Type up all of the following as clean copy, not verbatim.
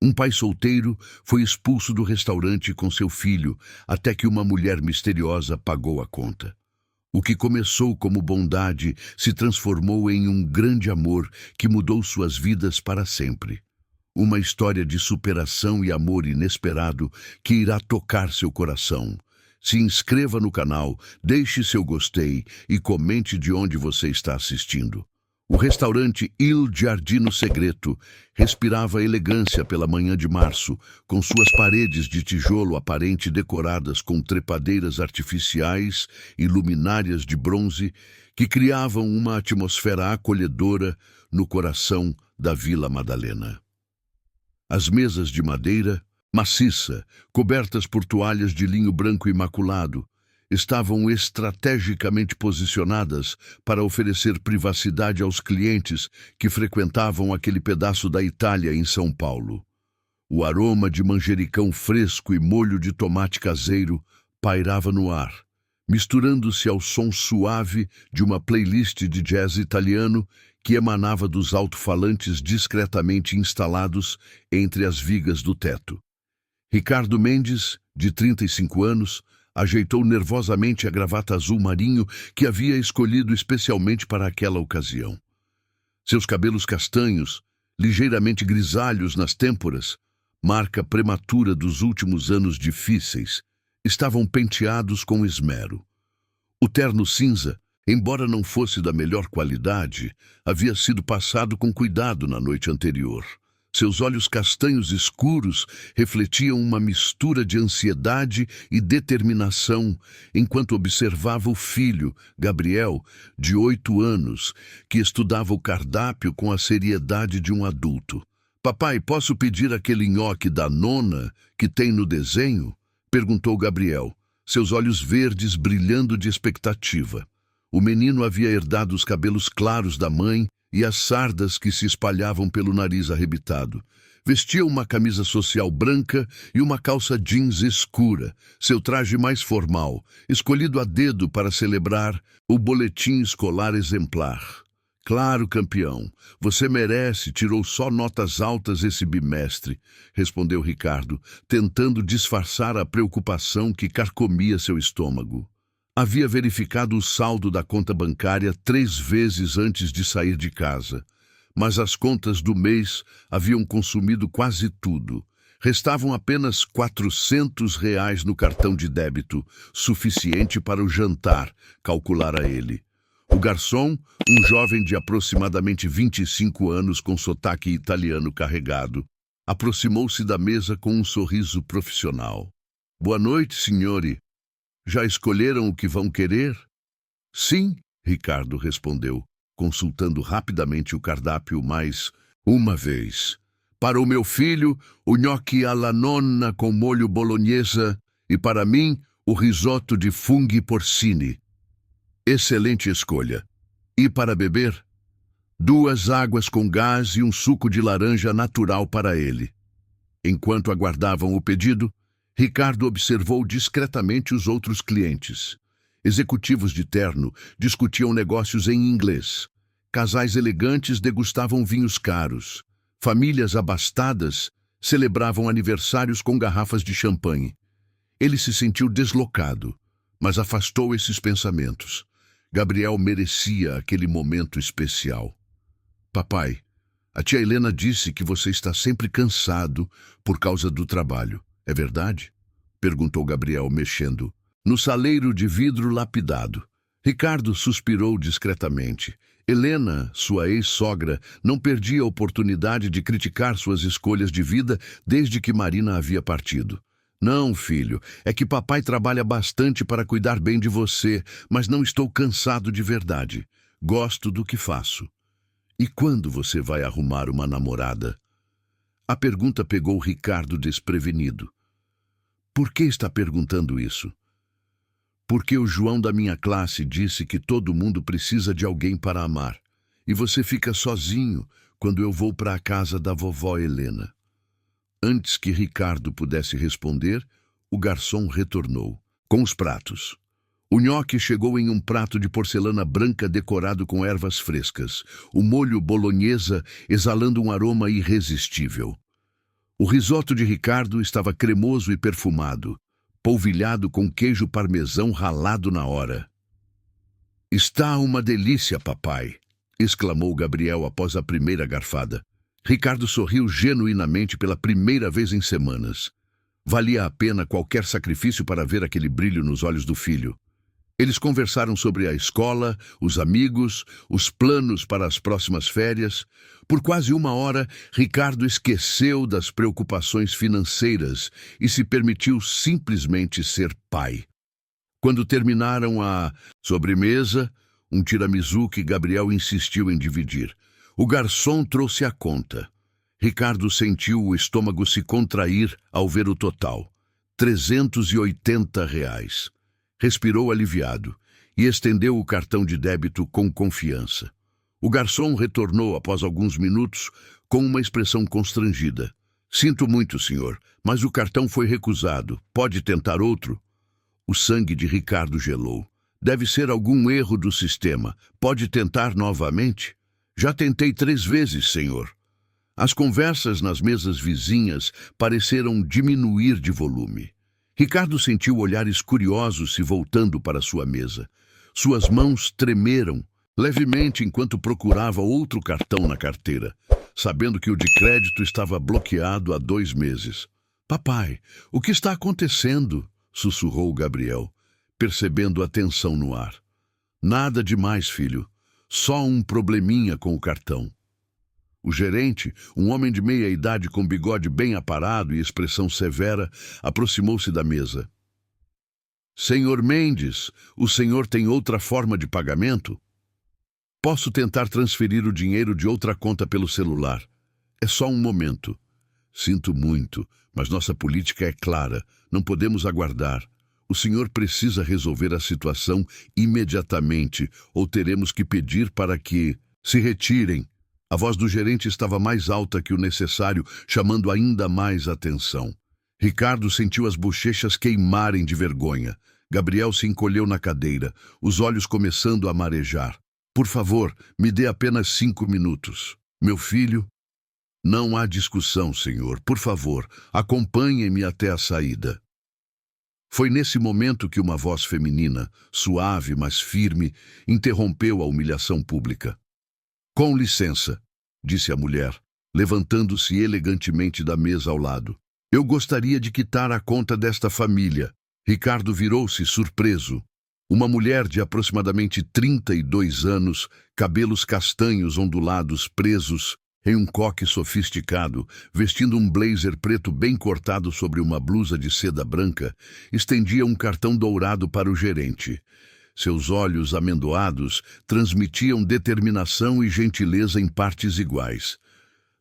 Um pai solteiro foi expulso do restaurante com seu filho até que uma mulher misteriosa pagou a conta. O que começou como bondade se transformou em um grande amor que mudou suas vidas para sempre. Uma história de superação e amor inesperado que irá tocar seu coração. Se inscreva no canal, deixe seu gostei e comente de onde você está assistindo. O restaurante Il Giardino Segreto respirava elegância pela manhã de março, com suas paredes de tijolo aparente decoradas com trepadeiras artificiais e luminárias de bronze que criavam uma atmosfera acolhedora no coração da Vila Madalena. As mesas de madeira, maciça, cobertas por toalhas de linho branco imaculado, estavam estrategicamente posicionadas para oferecer privacidade aos clientes que frequentavam aquele pedaço da Itália em São Paulo. O aroma de manjericão fresco e molho de tomate caseiro pairava no ar, misturando-se ao som suave de uma playlist de jazz italiano que emanava dos alto-falantes discretamente instalados entre as vigas do teto. Ricardo Mendes, de 35 anos, ajeitou nervosamente a gravata azul marinho que havia escolhido especialmente para aquela ocasião. Seus cabelos castanhos, ligeiramente grisalhos nas têmporas, marca prematura dos últimos anos difíceis, estavam penteados com esmero. O terno cinza, embora não fosse da melhor qualidade, havia sido passado com cuidado na noite anterior. Seus olhos castanhos escuros refletiam uma mistura de ansiedade e determinação, enquanto observava o filho, Gabriel, de 8 anos, que estudava o cardápio com a seriedade de um adulto. "Papai, posso pedir aquele nhoque da nona que tem no desenho?" perguntou Gabriel, seus olhos verdes brilhando de expectativa. O menino havia herdado os cabelos claros da mãe e as sardas que se espalhavam pelo nariz arrebitado. Vestia uma camisa social branca e uma calça jeans escura, seu traje mais formal, escolhido a dedo para celebrar o boletim escolar exemplar. "Claro, campeão, você merece, tirou só notas altas esse bimestre", respondeu Ricardo, tentando disfarçar a preocupação que carcomia seu estômago. Havia verificado o saldo da conta bancária 3 vezes antes de sair de casa, mas as contas do mês haviam consumido quase tudo. Restavam apenas R$ 400 no cartão de débito, suficiente para o jantar, calculara ele. O garçom, um jovem de aproximadamente 25 anos com sotaque italiano carregado, aproximou-se da mesa com um sorriso profissional. "Boa noite, signori. Já escolheram o que vão querer?" "Sim", Ricardo respondeu, consultando rapidamente o cardápio mais uma vez. "Para o meu filho, o gnocchi alla nonna com molho bolonhesa e para mim, o risoto de funghi porcini." "Excelente escolha. E para beber?" "2 águas com gás e um suco de laranja natural para ele." Enquanto aguardavam o pedido, Ricardo observou discretamente os outros clientes. Executivos de terno discutiam negócios em inglês. Casais elegantes degustavam vinhos caros. Famílias abastadas celebravam aniversários com garrafas de champanhe. Ele se sentiu deslocado, mas afastou esses pensamentos. Gabriel merecia aquele momento especial. "Papai, a tia Helena disse que você está sempre cansado por causa do trabalho. É verdade?" perguntou Gabriel, mexendo no saleiro de vidro lapidado. Ricardo suspirou discretamente. Helena, sua ex-sogra, não perdia a oportunidade de criticar suas escolhas de vida desde que Marina havia partido. "Não, filho, é que papai trabalha bastante para cuidar bem de você, mas não estou cansado de verdade. Gosto do que faço." "E quando você vai arrumar uma namorada?" A pergunta pegou Ricardo desprevenido. "Por que está perguntando isso?" "Porque o João da minha classe disse que todo mundo precisa de alguém para amar, e você fica sozinho quando eu vou para a casa da vovó Helena." Antes que Ricardo pudesse responder, o garçom retornou, com os pratos. O nhoque chegou em um prato de porcelana branca decorado com ervas frescas, o molho bolonhesa exalando um aroma irresistível. O risoto de Ricardo estava cremoso e perfumado, polvilhado com queijo parmesão ralado na hora. "Está uma delícia, papai", exclamou Gabriel após a primeira garfada. Ricardo sorriu genuinamente pela primeira vez em semanas. Valia a pena qualquer sacrifício para ver aquele brilho nos olhos do filho. Eles conversaram sobre a escola, os amigos, os planos para as próximas férias. Por quase uma hora, Ricardo esqueceu das preocupações financeiras e se permitiu simplesmente ser pai. Quando terminaram a sobremesa, um tiramisu que Gabriel insistiu em dividir, o garçom trouxe a conta. Ricardo sentiu o estômago se contrair ao ver o total: R$ 380. Respirou aliviado e estendeu o cartão de débito com confiança. O garçom retornou após alguns minutos com uma expressão constrangida. "Sinto muito, senhor, mas o cartão foi recusado. Pode tentar outro?" O sangue de Ricardo gelou. "Deve ser algum erro do sistema. Pode tentar novamente?" "Já tentei 3 vezes, senhor." As conversas nas mesas vizinhas pareceram diminuir de volume. Ricardo sentiu olhares curiosos se voltando para sua mesa. Suas mãos tremeram levemente enquanto procurava outro cartão na carteira, sabendo que o de crédito estava bloqueado há 2 meses. "Papai, o que está acontecendo?" sussurrou Gabriel, percebendo a tensão no ar. "Nada demais, filho. Só um probleminha com o cartão." O gerente, um homem de meia idade com bigode bem aparado e expressão severa, aproximou-se da mesa. "Senhor Mendes, o senhor tem outra forma de pagamento? Posso tentar transferir o dinheiro de outra conta pelo celular. É só um momento." "Sinto muito, mas nossa política é clara. Não podemos aguardar. O senhor precisa resolver a situação imediatamente, ou teremos que pedir para que se retirem." A voz do gerente estava mais alta que o necessário, chamando ainda mais atenção. Ricardo sentiu as bochechas queimarem de vergonha. Gabriel se encolheu na cadeira, os olhos começando a marejar. "Por favor, me dê apenas 5 minutos. Meu filho..." "Não há discussão, senhor. Por favor, acompanhe-me até a saída." Foi nesse momento que uma voz feminina, suave, mas firme, interrompeu a humilhação pública. "Com licença", disse a mulher, levantando-se elegantemente da mesa ao lado. "Eu gostaria de quitar a conta desta família." Ricardo virou-se surpreso. Uma mulher de aproximadamente 32 anos, cabelos castanhos ondulados presos em um coque sofisticado, vestindo um blazer preto bem cortado sobre uma blusa de seda branca, estendia um cartão dourado para o gerente. Seus olhos amendoados transmitiam determinação e gentileza em partes iguais.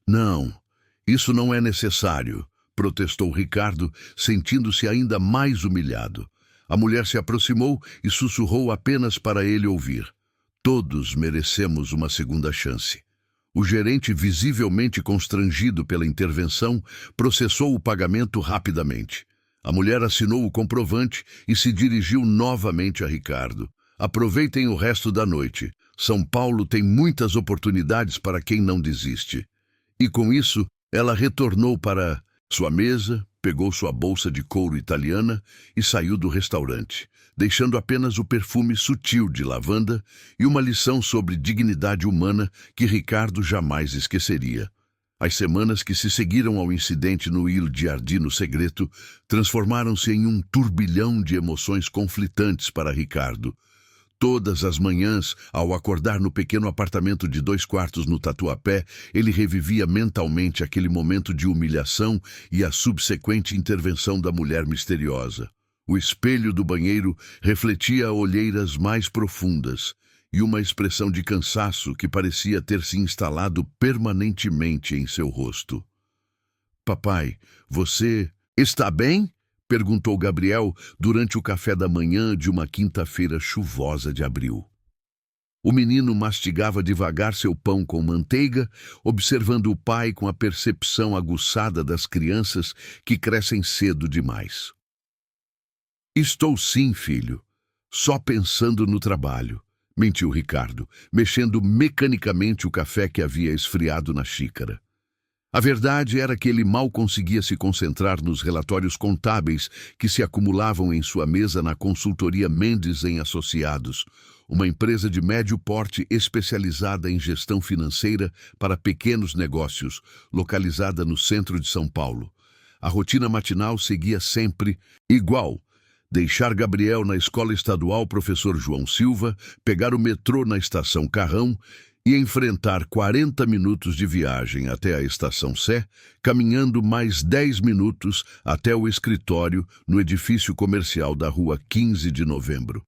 "Não, isso não é necessário", protestou Ricardo, sentindo-se ainda mais humilhado. A mulher se aproximou e sussurrou apenas para ele ouvir: "Todos merecemos uma segunda chance." O gerente, visivelmente constrangido pela intervenção, processou o pagamento rapidamente. A mulher assinou o comprovante e se dirigiu novamente a Ricardo. "Aproveitem o resto da noite. São Paulo tem muitas oportunidades para quem não desiste." E com isso, ela retornou para sua mesa, pegou sua bolsa de couro italiana e saiu do restaurante, deixando apenas o perfume sutil de lavanda e uma lição sobre dignidade humana que Ricardo jamais esqueceria. As semanas que se seguiram ao incidente no Il Giardino Segreto transformaram-se em um turbilhão de emoções conflitantes para Ricardo. Todas as manhãs, ao acordar no pequeno apartamento de 2 quartos no Tatuapé, ele revivia mentalmente aquele momento de humilhação e a subsequente intervenção da mulher misteriosa. O espelho do banheiro refletia olheiras mais profundas e uma expressão de cansaço que parecia ter se instalado permanentemente em seu rosto. "Papai, você está bem?" perguntou Gabriel durante o café da manhã de uma quinta-feira chuvosa de abril. O menino mastigava devagar seu pão com manteiga, observando o pai com a percepção aguçada das crianças que crescem cedo demais. "Estou sim, filho. Só pensando no trabalho", mentiu Ricardo, mexendo mecanicamente o café que havia esfriado na xícara. A verdade era que ele mal conseguia se concentrar nos relatórios contábeis que se acumulavam em sua mesa na consultoria Mendes em Associados, uma empresa de médio porte especializada em gestão financeira para pequenos negócios, localizada no centro de São Paulo. A rotina matinal seguia sempre igual: deixar Gabriel na escola estadual Professor João Silva, pegar o metrô na estação Carrão e enfrentar 40 minutos de viagem até a estação Sé, caminhando mais 10 minutos até o escritório no edifício comercial da rua 15 de Novembro.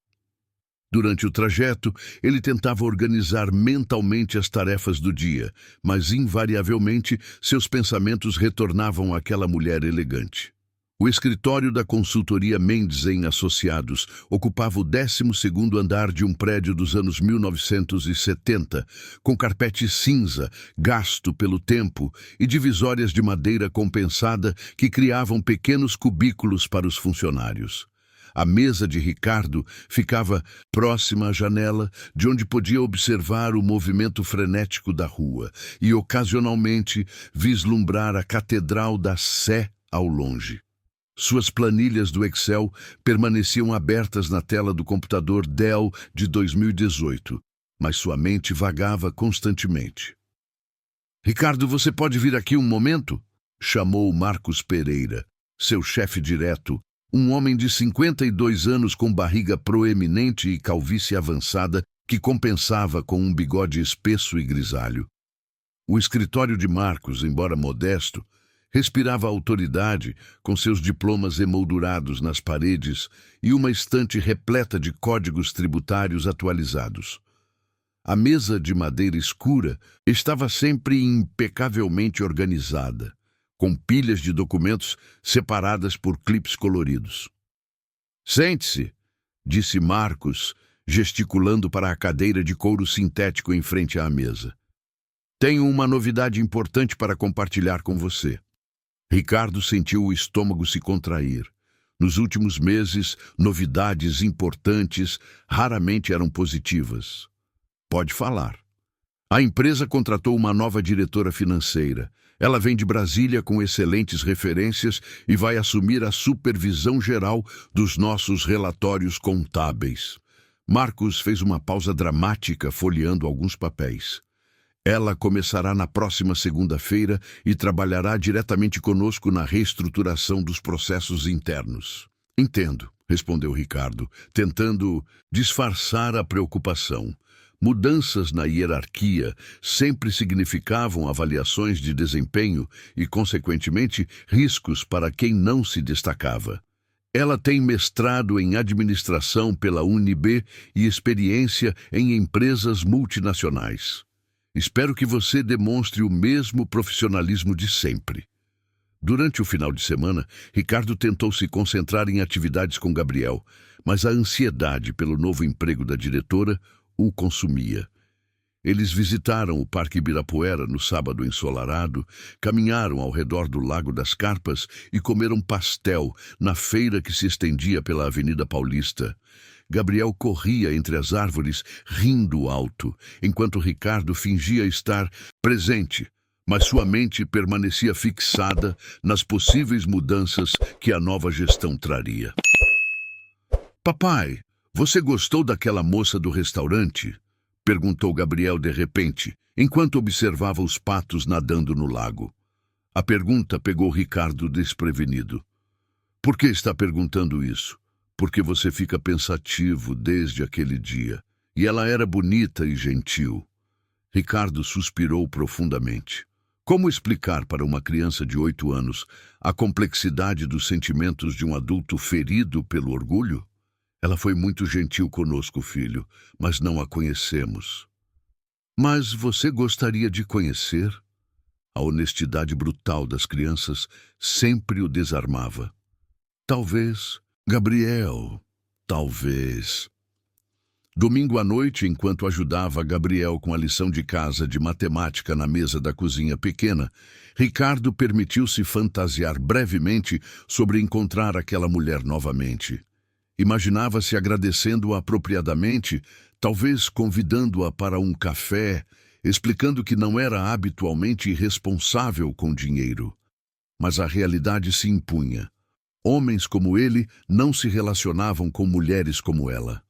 Durante o trajeto, ele tentava organizar mentalmente as tarefas do dia, mas invariavelmente seus pensamentos retornavam àquela mulher elegante. O escritório da consultoria Mendes em Associados ocupava o 12º andar de um prédio dos anos 1970, com carpete cinza, gasto pelo tempo, e divisórias de madeira compensada que criavam pequenos cubículos para os funcionários. A mesa de Ricardo ficava próxima à janela, de onde podia observar o movimento frenético da rua e, ocasionalmente, vislumbrar a Catedral da Sé ao longe. Suas planilhas do Excel permaneciam abertas na tela do computador Dell de 2018, mas sua mente vagava constantemente. "Ricardo, você pode vir aqui um momento?" chamou Marcos Pereira, seu chefe direto, um homem de 52 anos com barriga proeminente e calvície avançada que compensava com um bigode espesso e grisalho. O escritório de Marcos, embora modesto, respirava autoridade, com seus diplomas emoldurados nas paredes e uma estante repleta de códigos tributários atualizados. A mesa de madeira escura estava sempre impecavelmente organizada, com pilhas de documentos separadas por clipes coloridos. "Sente-se", disse Marcos, gesticulando para a cadeira de couro sintético em frente à mesa. "Tenho uma novidade importante para compartilhar com você." Ricardo sentiu o estômago se contrair. Nos últimos meses, novidades importantes raramente eram positivas. "Pode falar." A empresa contratou uma nova diretora financeira. Ela vem de Brasília com excelentes referências e vai assumir a supervisão geral dos nossos relatórios contábeis. Marcos fez uma pausa dramática, folheando alguns papéis. "Ela começará na próxima segunda-feira e trabalhará diretamente conosco na reestruturação dos processos internos." "Entendo", respondeu Ricardo, tentando disfarçar a preocupação. Mudanças na hierarquia sempre significavam avaliações de desempenho e, consequentemente, riscos para quem não se destacava. "Ela tem mestrado em administração pela UNB e experiência em empresas multinacionais. Espero que você demonstre o mesmo profissionalismo de sempre." Durante o final de semana, Ricardo tentou se concentrar em atividades com Gabriel, mas a ansiedade pelo novo emprego da diretora o consumia. Eles visitaram o Parque Ibirapuera no sábado ensolarado, caminharam ao redor do Lago das Carpas e comeram pastel na feira que se estendia pela Avenida Paulista. Gabriel corria entre as árvores, rindo alto, enquanto Ricardo fingia estar presente, mas sua mente permanecia fixada nas possíveis mudanças que a nova gestão traria. "Papai, você gostou daquela moça do restaurante?" perguntou Gabriel de repente, enquanto observava os patos nadando no lago. A pergunta pegou Ricardo desprevenido. "Por que está perguntando isso?" "Porque você fica pensativo desde aquele dia. E ela era bonita e gentil." Ricardo suspirou profundamente. Como explicar para uma criança de 8 anos a complexidade dos sentimentos de um adulto ferido pelo orgulho? "Ela foi muito gentil conosco, filho, mas não a conhecemos." "Mas você gostaria de conhecer?" A honestidade brutal das crianças sempre o desarmava. "Talvez, Gabriel, talvez." Domingo à noite, enquanto ajudava Gabriel com a lição de casa de matemática na mesa da cozinha pequena, Ricardo permitiu-se fantasiar brevemente sobre encontrar aquela mulher novamente. Imaginava-se agradecendo-a apropriadamente, talvez convidando-a para um café, explicando que não era habitualmente irresponsável com dinheiro. Mas a realidade se impunha. Homens como ele não se relacionavam com mulheres como ela.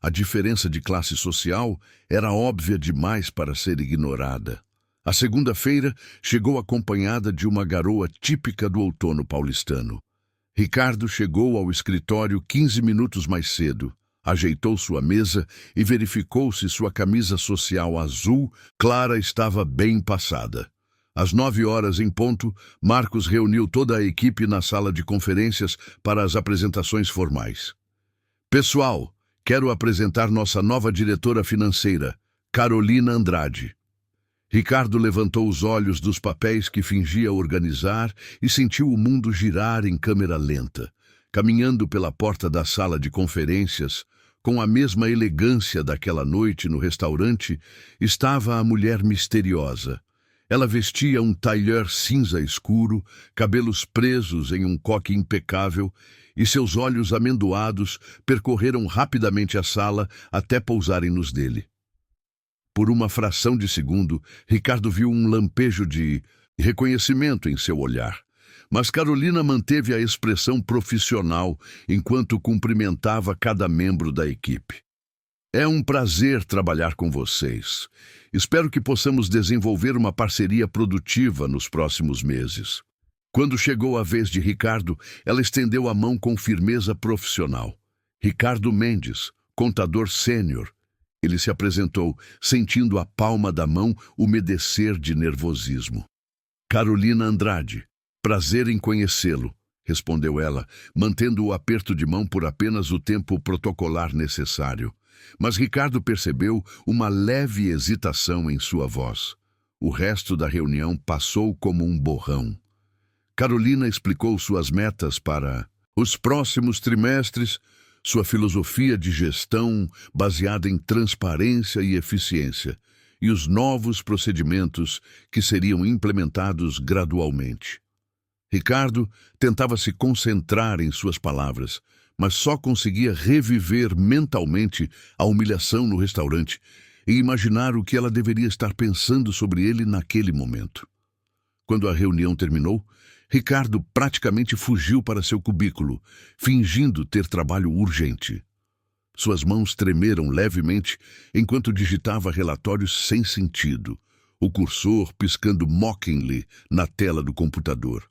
A diferença de classe social era óbvia demais para ser ignorada. A segunda-feira chegou acompanhada de uma garoa típica do outono paulistano. Ricardo chegou ao escritório 15 minutos mais cedo, ajeitou sua mesa e verificou se sua camisa social azul clara estava bem passada. Às 9 horas em ponto, Marcos reuniu toda a equipe na sala de conferências para as apresentações formais. Pessoal, quero apresentar nossa nova diretora financeira, Carolina Andrade. Ricardo levantou os olhos dos papéis que fingia organizar e sentiu o mundo girar em câmera lenta. Caminhando pela porta da sala de conferências, com a mesma elegância daquela noite no restaurante, estava a mulher misteriosa. Ela vestia um tailleur cinza escuro, cabelos presos em um coque impecável, e seus olhos amendoados percorreram rapidamente a sala até pousarem nos dele. Por uma fração de segundo, Ricardo viu um lampejo de reconhecimento em seu olhar. Mas Carolina manteve a expressão profissional enquanto cumprimentava cada membro da equipe. É um prazer trabalhar com vocês. Espero que possamos desenvolver uma parceria produtiva nos próximos meses. Quando chegou a vez de Ricardo, ela estendeu a mão com firmeza profissional. Ricardo Mendes, contador sênior. Ele se apresentou, sentindo a palma da mão umedecer de nervosismo. Carolina Andrade, prazer em conhecê-lo, respondeu ela, mantendo o aperto de mão por apenas o tempo protocolar necessário. Mas Ricardo percebeu uma leve hesitação em sua voz. O resto da reunião passou como um borrão. Carolina explicou suas metas para os próximos trimestres, sua filosofia de gestão baseada em transparência e eficiência, e os novos procedimentos que seriam implementados gradualmente. Ricardo tentava se concentrar em suas palavras, mas só conseguia reviver mentalmente a humilhação no restaurante e imaginar o que ela deveria estar pensando sobre ele naquele momento. Quando a reunião terminou, Ricardo praticamente fugiu para seu cubículo, fingindo ter trabalho urgente. Suas mãos tremeram levemente enquanto digitava relatórios sem sentido, o cursor piscando mockingly na tela do computador.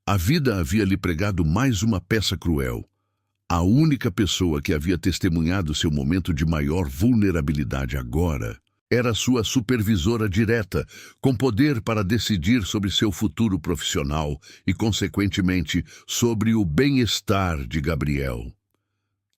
A vida havia lhe pregado mais uma peça cruel. A única pessoa que havia testemunhado seu momento de maior vulnerabilidade agora era sua supervisora direta, com poder para decidir sobre seu futuro profissional e, consequentemente, sobre o bem-estar de Gabriel.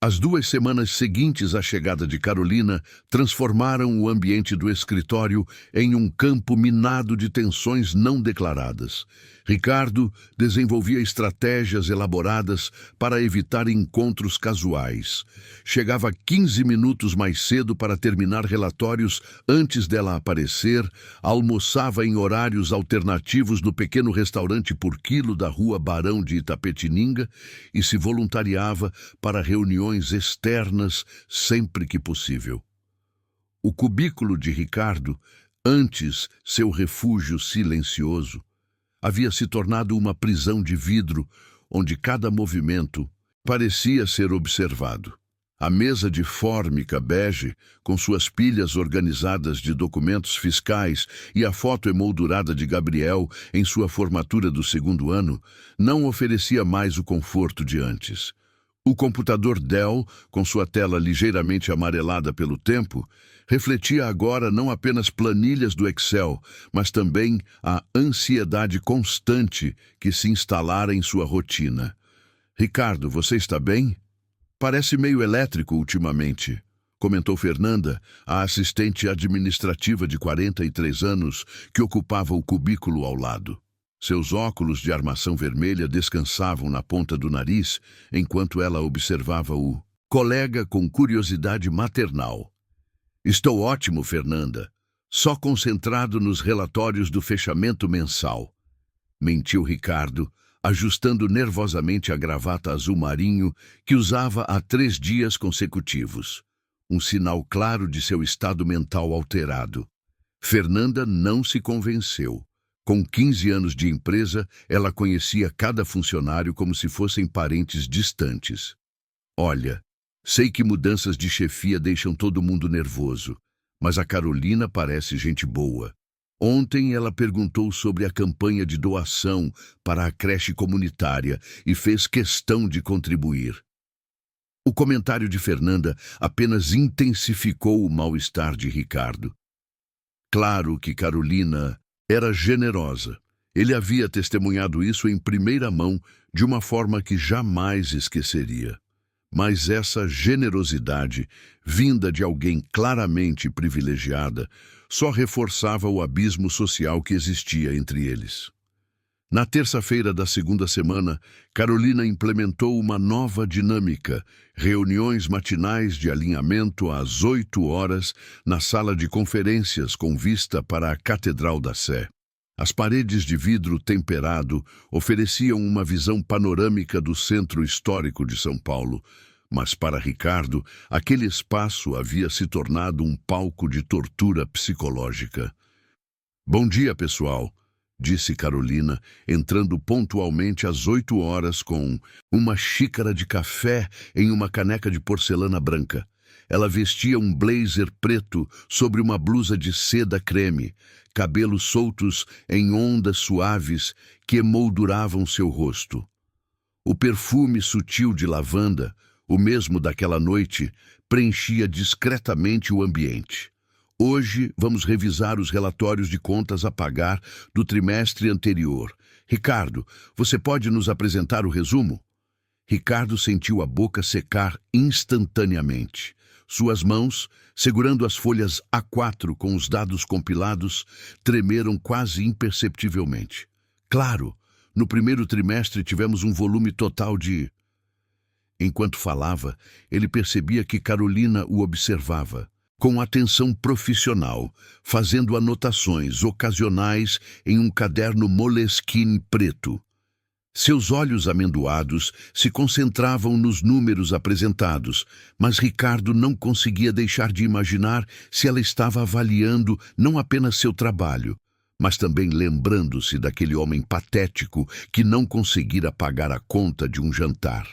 As 2 semanas seguintes à chegada de Carolina transformaram o ambiente do escritório em um campo minado de tensões não declaradas. Ricardo desenvolvia estratégias elaboradas para evitar encontros casuais. Chegava 15 minutos mais cedo para terminar relatórios antes dela aparecer, almoçava em horários alternativos no pequeno restaurante por quilo da rua Barão de Itapetininga e se voluntariava para reuniões externas sempre que possível. O cubículo de Ricardo, antes seu refúgio silencioso, havia se tornado uma prisão de vidro onde cada movimento parecia ser observado. A mesa de fórmica bege, com suas pilhas organizadas de documentos fiscais e a foto emoldurada de Gabriel em sua formatura do 2º ano, não oferecia mais o conforto de antes. O computador Dell, com sua tela ligeiramente amarelada pelo tempo, refletia agora não apenas planilhas do Excel, mas também a ansiedade constante que se instalara em sua rotina. Ricardo, você está bem? Parece meio elétrico ultimamente, comentou Fernanda, a assistente administrativa de 43 anos que ocupava o cubículo ao lado. Seus óculos de armação vermelha descansavam na ponta do nariz enquanto ela observava o colega com curiosidade maternal. Estou ótimo, Fernanda. Só concentrado nos relatórios do fechamento mensal. Mentiu Ricardo, ajustando nervosamente a gravata azul marinho que usava há 3 dias consecutivos. Um sinal claro de seu estado mental alterado. Fernanda não se convenceu. Com 15 anos de empresa, ela conhecia cada funcionário como se fossem parentes distantes. Olha, sei que mudanças de chefia deixam todo mundo nervoso, mas a Carolina parece gente boa. Ontem ela perguntou sobre a campanha de doação para a creche comunitária e fez questão de contribuir. O comentário de Fernanda apenas intensificou o mal-estar de Ricardo. Claro que Carolina era generosa. Ele havia testemunhado isso em primeira mão de uma forma que jamais esqueceria. Mas essa generosidade, vinda de alguém claramente privilegiada, só reforçava o abismo social que existia entre eles. Na terça-feira da segunda semana, Carolina implementou uma nova dinâmica, reuniões matinais de alinhamento às 8 horas na sala de conferências com vista para a Catedral da Sé. As paredes de vidro temperado ofereciam uma visão panorâmica do centro histórico de São Paulo, mas para Ricardo, aquele espaço havia se tornado um palco de tortura psicológica. "Bom dia, pessoal", disse Carolina, entrando pontualmente às 8 horas com uma xícara de café em uma caneca de porcelana branca. Ela vestia um blazer preto sobre uma blusa de seda creme, cabelos soltos em ondas suaves que emolduravam seu rosto. O perfume sutil de lavanda, o mesmo daquela noite, preenchia discretamente o ambiente. Hoje vamos revisar os relatórios de contas a pagar do trimestre anterior. Ricardo, você pode nos apresentar o resumo? Ricardo sentiu a boca secar instantaneamente. Suas mãos, segurando as folhas A4 com os dados compilados, tremeram quase imperceptivelmente. Claro, no primeiro trimestre tivemos um volume total de... Enquanto falava, ele percebia que Carolina o observava, com atenção profissional, fazendo anotações ocasionais em um caderno Moleskine preto. Seus olhos amendoados se concentravam nos números apresentados, mas Ricardo não conseguia deixar de imaginar se ela estava avaliando não apenas seu trabalho, mas também lembrando-se daquele homem patético que não conseguira pagar a conta de um jantar.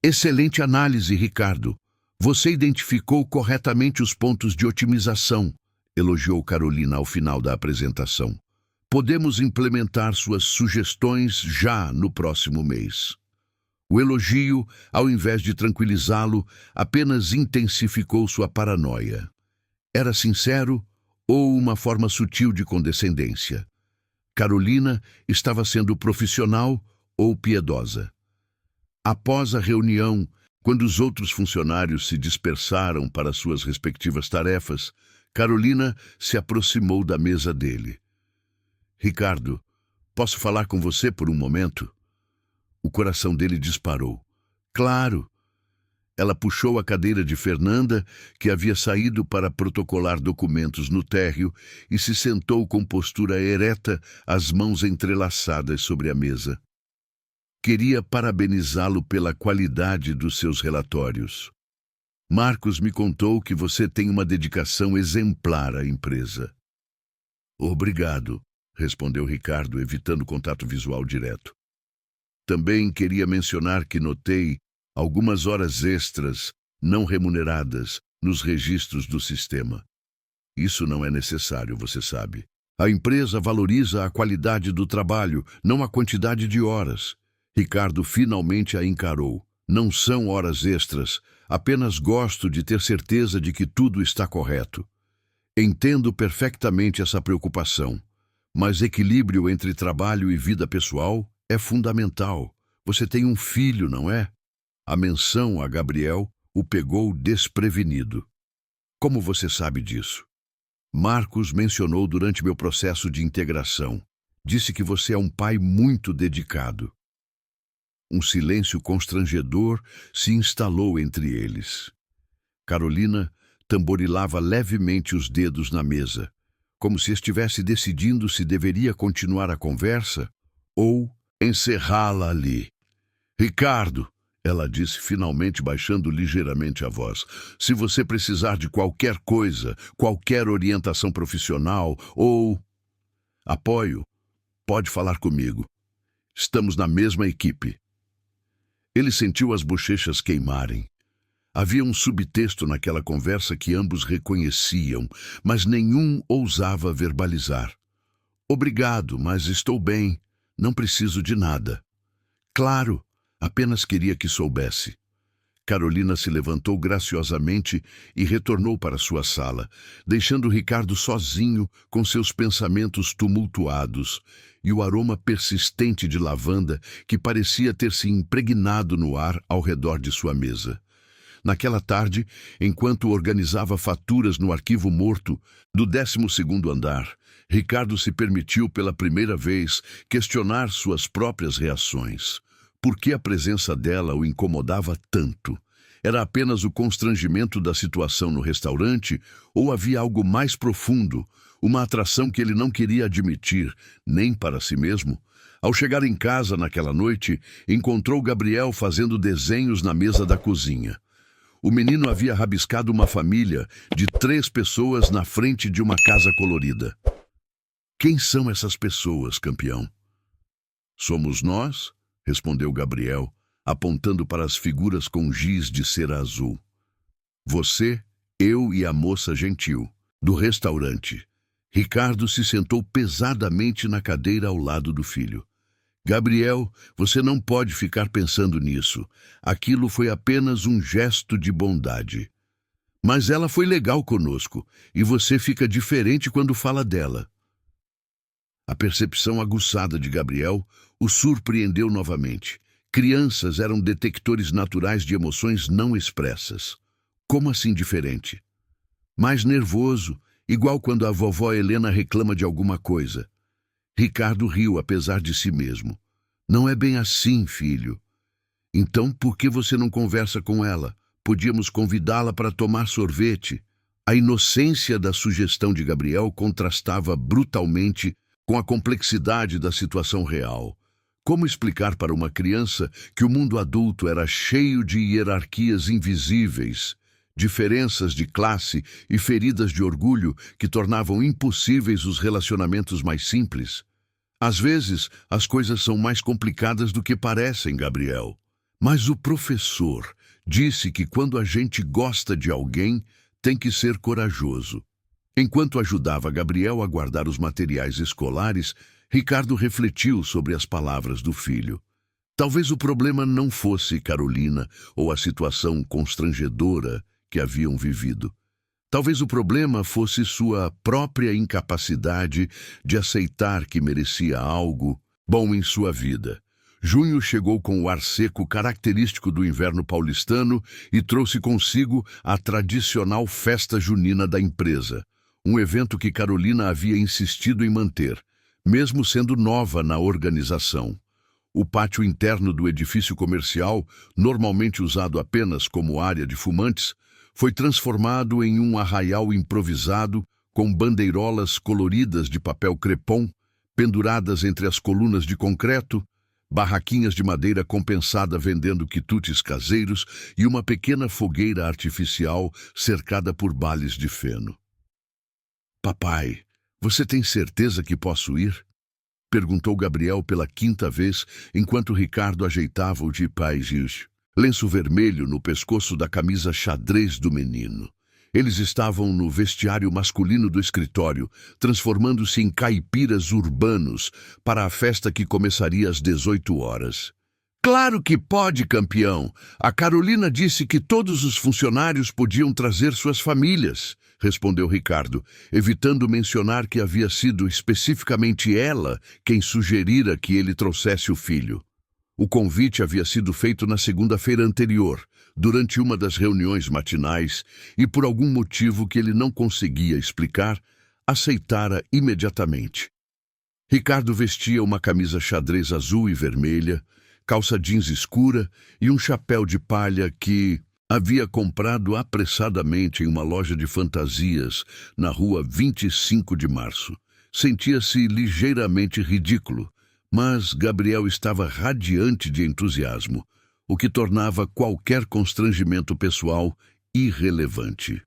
Excelente análise, Ricardo. Você identificou corretamente os pontos de otimização, elogiou Carolina ao final da apresentação. Podemos implementar suas sugestões já no próximo mês. O elogio, ao invés de tranquilizá-lo, apenas intensificou sua paranoia. Era sincero ou uma forma sutil de condescendência? Carolina estava sendo profissional ou piedosa? Após a reunião, quando os outros funcionários se dispersaram para suas respectivas tarefas, Carolina se aproximou da mesa dele. Ricardo, posso falar com você por um momento? O coração dele disparou. Claro! Ela puxou a cadeira de Fernanda, que havia saído para protocolar documentos no térreo, e se sentou com postura ereta, as mãos entrelaçadas sobre a mesa. Queria parabenizá-lo pela qualidade dos seus relatórios. Marcos me contou que você tem uma dedicação exemplar à empresa. Obrigado, respondeu Ricardo, evitando contato visual direto. Também queria mencionar que notei algumas horas extras não remuneradas nos registros do sistema. Isso não é necessário, você sabe. A empresa valoriza a qualidade do trabalho, não a quantidade de horas. Ricardo finalmente a encarou. Não são horas extras, apenas gosto de ter certeza de que tudo está correto. Entendo perfeitamente essa preocupação, mas equilíbrio entre trabalho e vida pessoal é fundamental. Você tem um filho, não é? A menção a Gabriel o pegou desprevenido. Como você sabe disso? Marcos mencionou durante meu processo de integração. Disse que você é um pai muito dedicado. Um silêncio constrangedor se instalou entre eles. Carolina tamborilava levemente os dedos na mesa, como se estivesse decidindo se deveria continuar a conversa ou encerrá-la ali. Ricardo, ela disse finalmente, baixando ligeiramente a voz. Se você precisar de qualquer coisa, qualquer orientação profissional ou apoio, pode falar comigo. Estamos na mesma equipe. Ele sentiu as bochechas queimarem. Havia um subtexto naquela conversa que ambos reconheciam, mas nenhum ousava verbalizar. Obrigado, mas estou bem. Não preciso de nada. Claro, apenas queria que soubesse. Carolina se levantou graciosamente e retornou para sua sala, deixando Ricardo sozinho com seus pensamentos tumultuados e o aroma persistente de lavanda que parecia ter se impregnado no ar ao redor de sua mesa. Naquela tarde, enquanto organizava faturas no arquivo morto do 12º andar, Ricardo se permitiu pela primeira vez questionar suas próprias reações. Por que a presença dela o incomodava tanto? Era apenas o constrangimento da situação no restaurante ou havia algo mais profundo, uma atração que ele não queria admitir, nem para si mesmo? Ao chegar em casa naquela noite, encontrou Gabriel fazendo desenhos na mesa da cozinha. O menino havia rabiscado uma família de 3 pessoas na frente de uma casa colorida. Quem são essas pessoas, campeão? Somos nós, respondeu Gabriel, apontando para as figuras com giz de cera azul. Você, eu e a moça gentil, do restaurante. Ricardo se sentou pesadamente na cadeira ao lado do filho. Gabriel, você não pode ficar pensando nisso. Aquilo foi apenas um gesto de bondade. Mas ela foi legal conosco, e você fica diferente quando fala dela. A percepção aguçada de Gabriel o surpreendeu novamente. Crianças eram detectores naturais de emoções não expressas. Como assim diferente? Mais nervoso, igual quando a vovó Helena reclama de alguma coisa. Ricardo riu apesar de si mesmo. Não é bem assim, filho. Então, por que você não conversa com ela? Podíamos convidá-la para tomar sorvete. A inocência da sugestão de Gabriel contrastava brutalmente com a complexidade da situação real. Como explicar para uma criança que o mundo adulto era cheio de hierarquias invisíveis, diferenças de classe e feridas de orgulho que tornavam impossíveis os relacionamentos mais simples? Às vezes, as coisas são mais complicadas do que parecem, Gabriel. Mas o professor disse que quando a gente gosta de alguém, tem que ser corajoso. Enquanto ajudava Gabriel a guardar os materiais escolares, Ricardo refletiu sobre as palavras do filho. Talvez o problema não fosse Carolina ou a situação constrangedora que haviam vivido. Talvez o problema fosse sua própria incapacidade de aceitar que merecia algo bom em sua vida. Junho chegou com o ar seco característico do inverno paulistano e trouxe consigo a tradicional festa junina da empresa, um evento que Carolina havia insistido em manter, mesmo sendo nova na organização. O pátio interno do edifício comercial, normalmente usado apenas como área de fumantes, foi transformado em um arraial improvisado com bandeirolas coloridas de papel crepom, penduradas entre as colunas de concreto, barraquinhas de madeira compensada vendendo quitutes caseiros e uma pequena fogueira artificial cercada por bales de feno. Papai, você tem certeza que posso ir? Perguntou Gabriel pela 5ª vez, enquanto Ricardo ajeitava o jipais, lenço vermelho no pescoço da camisa xadrez do menino. Eles estavam no vestiário masculino do escritório, transformando-se em caipiras urbanos para a festa que começaria às 18 horas. Claro que pode, campeão! A Carolina disse que todos os funcionários podiam trazer suas famílias, respondeu Ricardo, evitando mencionar que havia sido especificamente ela quem sugerira que ele trouxesse o filho. O convite havia sido feito na segunda-feira anterior, durante uma das reuniões matinais, e por algum motivo que ele não conseguia explicar, aceitara imediatamente. Ricardo vestia uma camisa xadrez azul e vermelha, calça jeans escura e um chapéu de palha que havia comprado apressadamente em uma loja de fantasias na rua 25 de março. Sentia-se ligeiramente ridículo, mas Gabriel estava radiante de entusiasmo. o que tornava qualquer constrangimento pessoal irrelevante.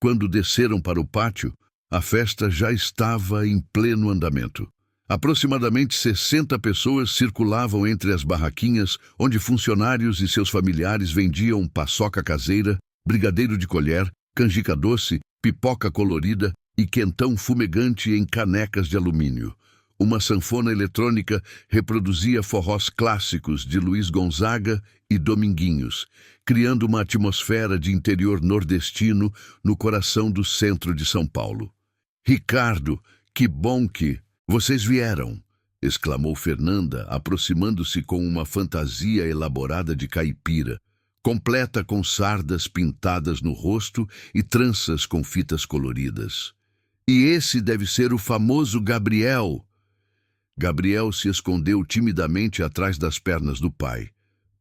Quando desceram para o pátio, a festa já estava em pleno andamento. Aproximadamente 60 pessoas circulavam entre as barraquinhas onde funcionários e seus familiares vendiam paçoca caseira, brigadeiro de colher, canjica doce, pipoca colorida e quentão fumegante em canecas de alumínio. Uma sanfona eletrônica reproduzia forrós clássicos de Luiz Gonzaga e Dominguinhos, criando uma atmosfera de interior nordestino no coração do centro de São Paulo. "Ricardo, que bom que vocês vieram!" exclamou Fernanda, aproximando-se com uma fantasia elaborada de caipira, completa com sardas pintadas no rosto e tranças com fitas coloridas. "E esse deve ser o famoso Gabriel." Gabriel se escondeu timidamente atrás das pernas do pai,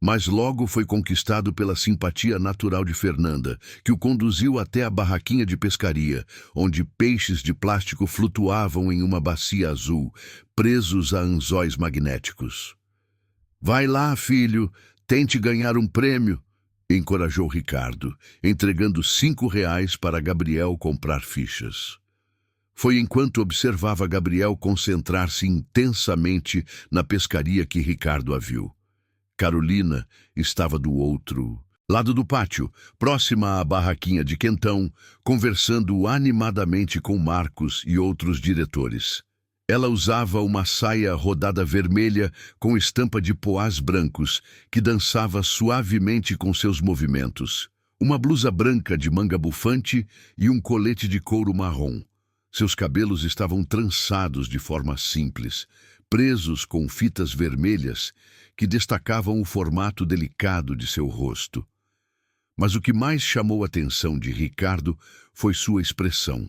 mas logo foi conquistado pela simpatia natural de Fernanda, que o conduziu até a barraquinha de pescaria, onde peixes de plástico flutuavam em uma bacia azul, presos a anzóis magnéticos. "Vai lá, filho, tente ganhar um prêmio", encorajou Ricardo, entregando R$ 5 para Gabriel comprar fichas. Foi enquanto observava Gabriel concentrar-se intensamente na pescaria que Ricardo a viu. Carolina estava do outro lado do pátio, próxima à barraquinha de quentão, conversando animadamente com Marcos e outros diretores. Ela usava uma saia rodada vermelha com estampa de poás brancos, que dançava suavemente com seus movimentos, uma blusa branca de manga bufante e um colete de couro marrom. Seus cabelos estavam trançados de forma simples, presos com fitas vermelhas que destacavam o formato delicado de seu rosto. Mas o que mais chamou a atenção de Ricardo foi sua expressão.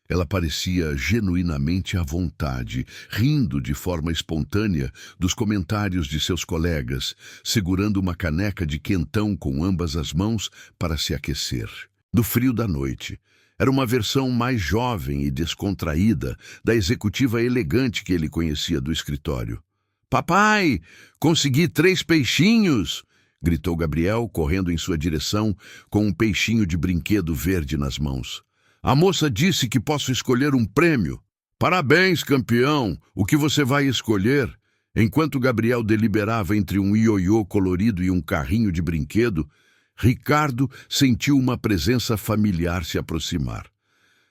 Ela parecia genuinamente à vontade, rindo de forma espontânea dos comentários de seus colegas, segurando uma caneca de quentão com ambas as mãos para se aquecer. Do frio da noite, era uma versão mais jovem e descontraída da executiva elegante que ele conhecia do escritório. "Papai, consegui 3 peixinhos!" gritou Gabriel, correndo em sua direção com um peixinho de brinquedo verde nas mãos. "A moça disse que posso escolher um prêmio." "Parabéns, campeão! O que você vai escolher?" Enquanto Gabriel deliberava entre um ioiô colorido e um carrinho de brinquedo, Ricardo sentiu uma presença familiar se aproximar.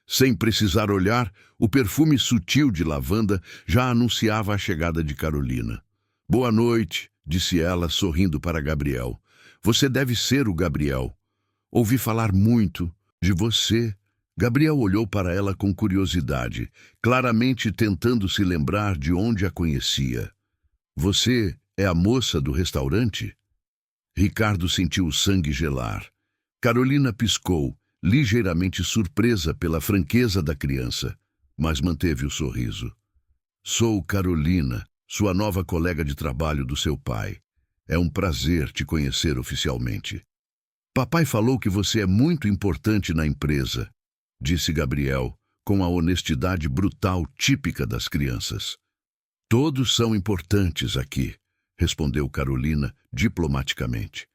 Sem precisar olhar, o perfume sutil de lavanda já anunciava a chegada de Carolina. "Boa noite", disse ela, sorrindo para Gabriel. "Você deve ser o Gabriel. Ouvi falar muito de você." Gabriel olhou para ela com curiosidade, claramente tentando se lembrar de onde a conhecia. "Você é a moça do restaurante?" Ricardo sentiu o sangue gelar. Carolina piscou, ligeiramente surpresa pela franqueza da criança, mas manteve o sorriso. "Sou Carolina, sua nova colega de trabalho do seu pai. É um prazer te conhecer oficialmente." "Papai falou que você é muito importante na empresa", disse Gabriel, com a honestidade brutal típica das crianças. "Todos são importantes aqui", respondeu Carolina diplomaticamente.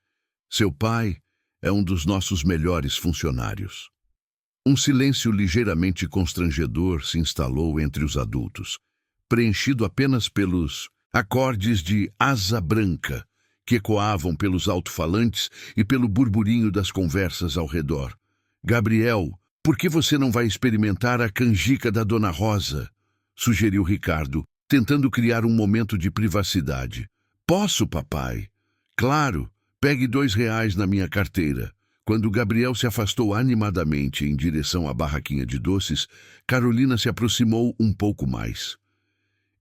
"Seu pai é um dos nossos melhores funcionários." Um silêncio ligeiramente constrangedor se instalou entre os adultos, preenchido apenas pelos acordes de Asa Branca, que ecoavam pelos alto-falantes e pelo burburinho das conversas ao redor. "Gabriel, por que você não vai experimentar a canjica da Dona Rosa?" sugeriu Ricardo, tentando criar um momento de privacidade. "Posso, papai?" "Claro, pegue R$ 2 na minha carteira." Quando Gabriel se afastou animadamente em direção à barraquinha de doces, Carolina se aproximou um pouco mais.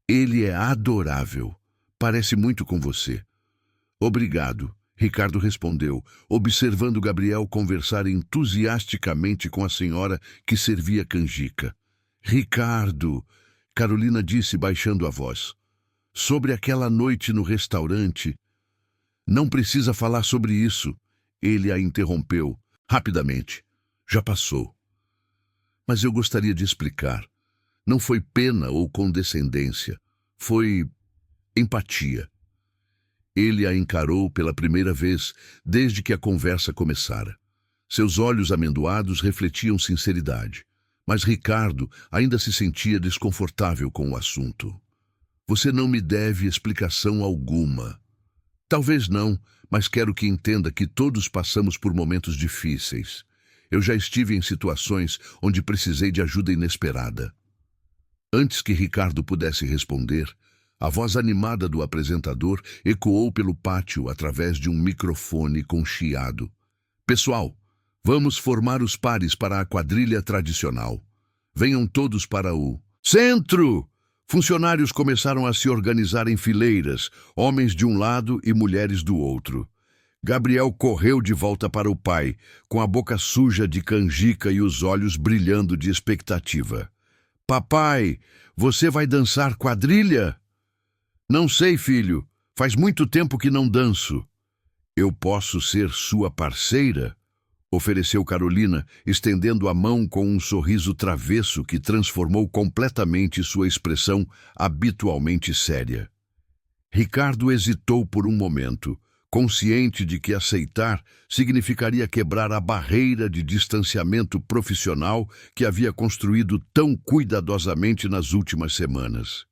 "Ele é adorável. Parece muito com você." "Obrigado", Ricardo respondeu, observando Gabriel conversar entusiasticamente com a senhora que servia canjica. "Ricardo", Carolina disse baixando a voz, "sobre aquela noite no restaurante." "Não precisa falar sobre isso", ele a interrompeu rapidamente. "Já passou." "Mas eu gostaria de explicar. Não foi pena ou condescendência. Foi empatia." Ele a encarou pela primeira vez desde que a conversa começara. Seus olhos amendoados refletiam sinceridade, mas Ricardo ainda se sentia desconfortável com o assunto. Você não me deve explicação alguma. Talvez não, mas quero que entenda que todos passamos por momentos difíceis. Eu já estive em situações onde precisei de ajuda inesperada. Antes que Ricardo pudesse responder, a voz animada do apresentador ecoou pelo pátio através de um microfone com chiado. Pessoal, vamos formar os pares para a quadrilha tradicional. Venham todos para o centro! Funcionários começaram a se organizar em fileiras, homens de um lado e mulheres do outro. Gabriel correu de volta para o pai, com a boca suja de canjica e os olhos brilhando de expectativa. Papai, você vai dançar quadrilha? Não sei, filho. Faz muito tempo que não danço. Eu posso ser sua parceira? Ofereceu Carolina, estendendo a mão com um sorriso travesso que transformou completamente sua expressão habitualmente séria. Ricardo hesitou por um momento, consciente de que aceitar significaria quebrar a barreira de distanciamento profissional que havia construído tão cuidadosamente nas últimas semanas.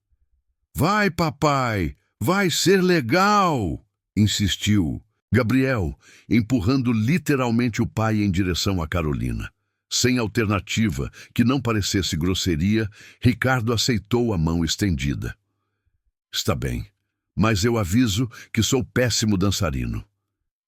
Vai, papai, vai ser legal, insistiu Gabriel, empurrando literalmente o pai em direção a Carolina. Sem alternativa, que não parecesse grosseria, Ricardo aceitou a mão estendida. Está bem, mas eu aviso que sou péssimo dançarino.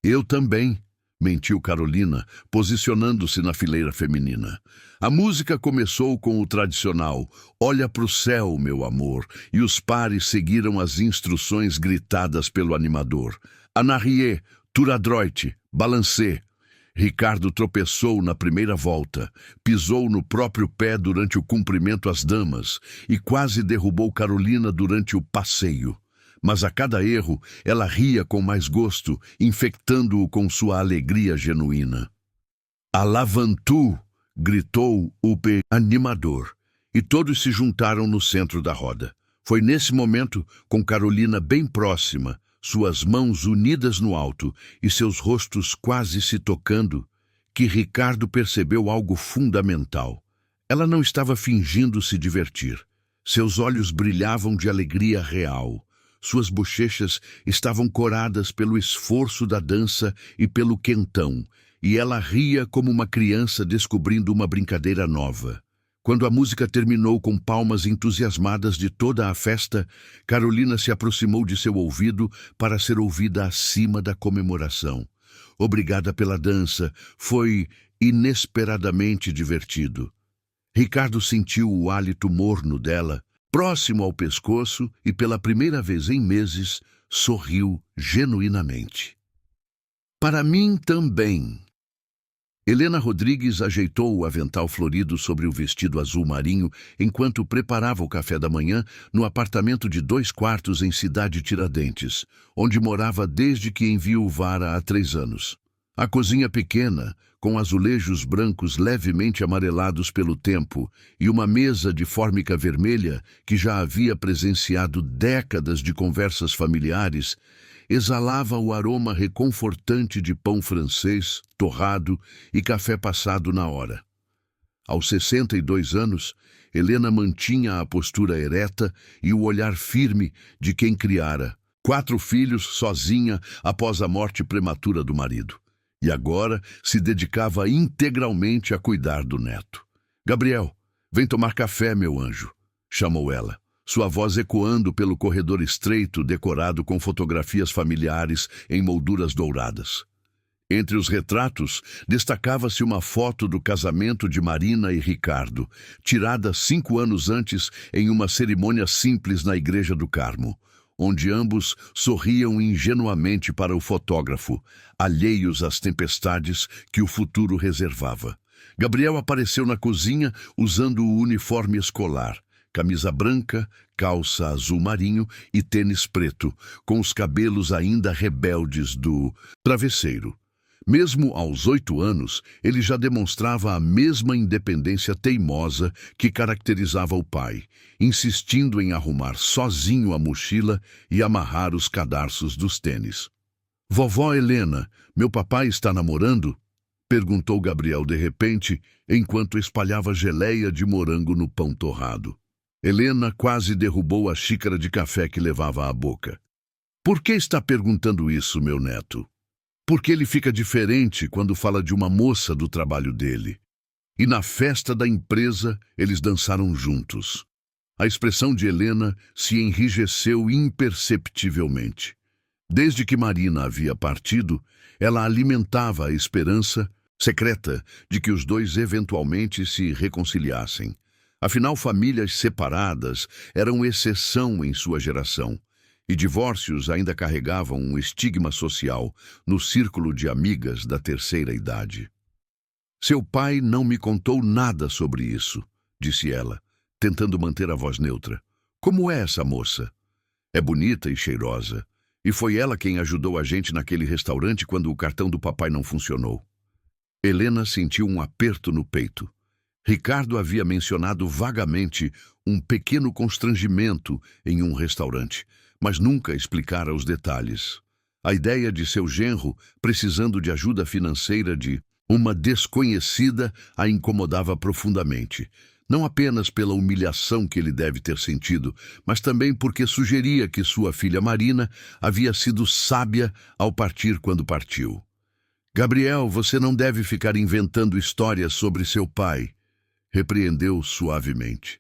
Eu também, mentiu Carolina, posicionando-se na fileira feminina. A música começou com o tradicional "Olha pro céu, meu amor", e os pares seguiram as instruções gritadas pelo animador. En arrière, tour à droite, balancez. Ricardo tropeçou na primeira volta, pisou no próprio pé durante o cumprimento às damas e quase derrubou Carolina durante o passeio. Mas a cada erro, ela ria com mais gosto, infectando-o com sua alegria genuína. "À l'avant-tout", gritou o animador, e todos se juntaram no centro da roda. Foi nesse momento, com Carolina bem próxima, suas mãos unidas no alto e seus rostos quase se tocando, que Ricardo percebeu algo fundamental. Ela não estava fingindo se divertir. Seus olhos brilhavam de alegria real. Suas bochechas estavam coradas pelo esforço da dança e pelo quentão, e ela ria como uma criança descobrindo uma brincadeira nova. Quando a música terminou com palmas entusiasmadas de toda a festa, Carolina se aproximou de seu ouvido para ser ouvida acima da comemoração. Obrigada pela dança, foi inesperadamente divertido. Ricardo sentiu o hálito morno dela, próximo ao pescoço, e pela primeira vez em meses, sorriu genuinamente. Para mim também. Helena Rodrigues ajeitou o avental florido sobre o vestido azul marinho enquanto preparava o café da manhã no apartamento de 2 quartos em Cidade Tiradentes, onde morava desde que enviuvara há 3 anos. A cozinha pequena, com azulejos brancos levemente amarelados pelo tempo e uma mesa de fórmica vermelha que já havia presenciado décadas de conversas familiares, exalava o aroma reconfortante de pão francês, torrado e café passado na hora. Aos 62 anos, Helena mantinha a postura ereta e o olhar firme de quem criara 4 filhos sozinha após a morte prematura do marido. E agora se dedicava integralmente a cuidar do neto. "Gabriel, vem tomar café, meu anjo", chamou ela, sua voz ecoando pelo corredor estreito decorado com fotografias familiares em molduras douradas. Entre os retratos, destacava-se uma foto do casamento de Marina e Ricardo, tirada 5 anos antes em uma cerimônia simples na Igreja do Carmo, onde ambos sorriam ingenuamente para o fotógrafo, alheios às tempestades que o futuro reservava. Gabriel apareceu na cozinha usando o uniforme escolar, camisa branca, calça azul marinho e tênis preto, com os cabelos ainda rebeldes do travesseiro. Mesmo aos 8 anos, ele já demonstrava a mesma independência teimosa que caracterizava o pai, insistindo em arrumar sozinho a mochila e amarrar os cadarços dos tênis. «Vovó Helena, meu papai está namorando?» perguntou Gabriel de repente, enquanto espalhava geleia de morango no pão torrado. Helena quase derrubou a xícara de café que levava à boca. «Por que está perguntando isso, meu neto?» Porque ele fica diferente quando fala de uma moça do trabalho dele. E na festa da empresa, eles dançaram juntos. A expressão de Helena se enrijeceu imperceptivelmente. Desde que Marina havia partido, ela alimentava a esperança secreta de que os dois eventualmente se reconciliassem. Afinal, famílias separadas eram exceção em sua geração. E divórcios ainda carregavam um estigma social no círculo de amigas da terceira idade. «Seu pai não me contou nada sobre isso», disse ela, tentando manter a voz neutra. «Como é essa moça? É bonita e cheirosa. E foi ela quem ajudou a gente naquele restaurante quando o cartão do papai não funcionou». Helena sentiu um aperto no peito. Ricardo havia mencionado vagamente um pequeno constrangimento em um restaurante, mas nunca explicara os detalhes. A ideia de seu genro precisando de ajuda financeira de uma desconhecida a incomodava profundamente, não apenas pela humilhação que ele deve ter sentido, mas também porque sugeria que sua filha Marina havia sido sábia ao partir quando partiu. «Gabriel, você não deve ficar inventando histórias sobre seu pai», repreendeu suavemente.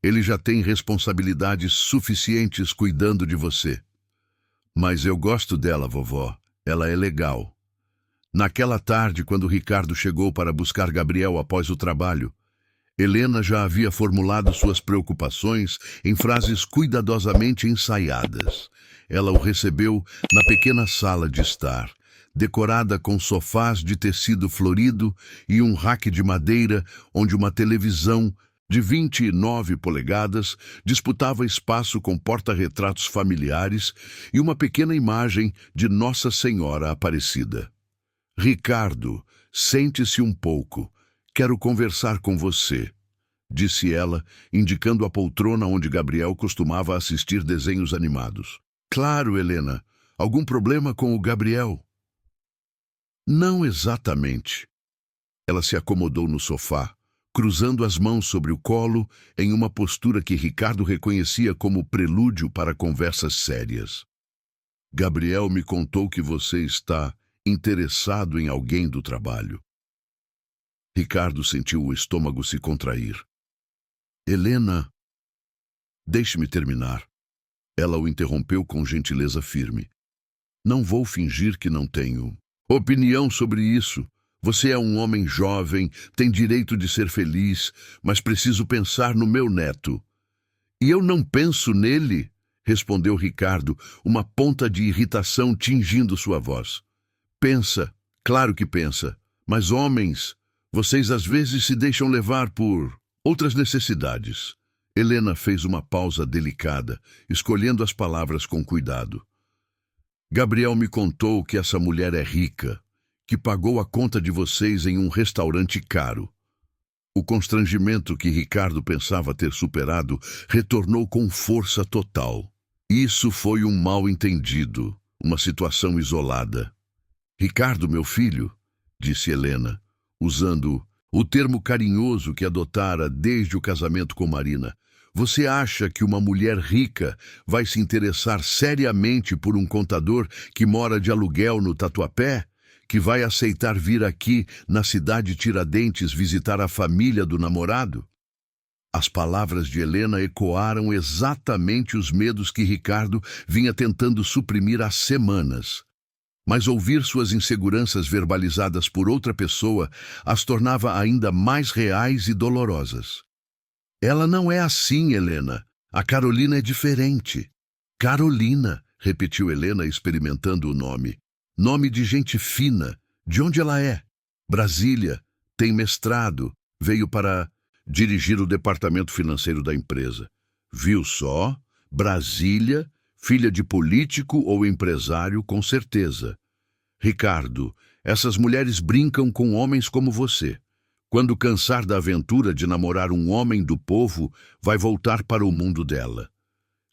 «Ele já tem responsabilidades suficientes cuidando de você». «Mas eu gosto dela, vovó. Ela é legal». Naquela tarde, quando Ricardo chegou para buscar Gabriel após o trabalho, Helena já havia formulado suas preocupações em frases cuidadosamente ensaiadas. Ela o recebeu na pequena sala de estar, decorada com sofás de tecido florido e um rack de madeira onde uma televisão de 29 polegadas disputava espaço com porta-retratos familiares e uma pequena imagem de Nossa Senhora Aparecida. «Ricardo, sente-se um pouco. Quero conversar com você», disse ela, indicando a poltrona onde Gabriel costumava assistir desenhos animados. «Claro, Helena. Algum problema com o Gabriel?» «Não exatamente». Ela se acomodou no sofá, cruzando as mãos sobre o colo em uma postura que Ricardo reconhecia como prelúdio para conversas sérias. «Gabriel me contou que você está interessado em alguém do trabalho». Ricardo sentiu o estômago se contrair. «Helena, deixe-me terminar». Ela o interrompeu com gentileza firme. «Não vou fingir que não tenho opinião sobre isso. Você é um homem jovem, tem direito de ser feliz, mas preciso pensar no meu neto». «E eu não penso nele», respondeu Ricardo, uma ponta de irritação tingindo sua voz. «Pensa, claro que pensa, mas homens, vocês às vezes se deixam levar por outras necessidades». Helena fez uma pausa delicada, escolhendo as palavras com cuidado. «Gabriel me contou que essa mulher é rica, que pagou a conta de vocês em um restaurante caro». O constrangimento que Ricardo pensava ter superado retornou com força total. Isso foi um mal-entendido, uma situação isolada. «Ricardo, meu filho», disse Helena, usando o termo carinhoso que adotara desde o casamento com Marina, «você acha que uma mulher rica vai se interessar seriamente por um contador que mora de aluguel no Tatuapé? Que vai aceitar vir aqui na cidade Tiradentes visitar a família do namorado?» As palavras de Helena ecoaram exatamente os medos que Ricardo vinha tentando suprimir há semanas. Mas ouvir suas inseguranças verbalizadas por outra pessoa as tornava ainda mais reais e dolorosas. «Ela não é assim, Helena. A Carolina é diferente». «Carolina», repetiu Helena, experimentando o nome. «Nome de gente fina. De onde ela é?» «Brasília. Tem mestrado. Veio para dirigir o departamento financeiro da empresa». «Viu só? Brasília, filha de político ou empresário, com certeza». «Ricardo, Essas mulheres brincam com homens como você. Quando cansar da aventura de namorar um homem do povo, vai voltar para o mundo dela.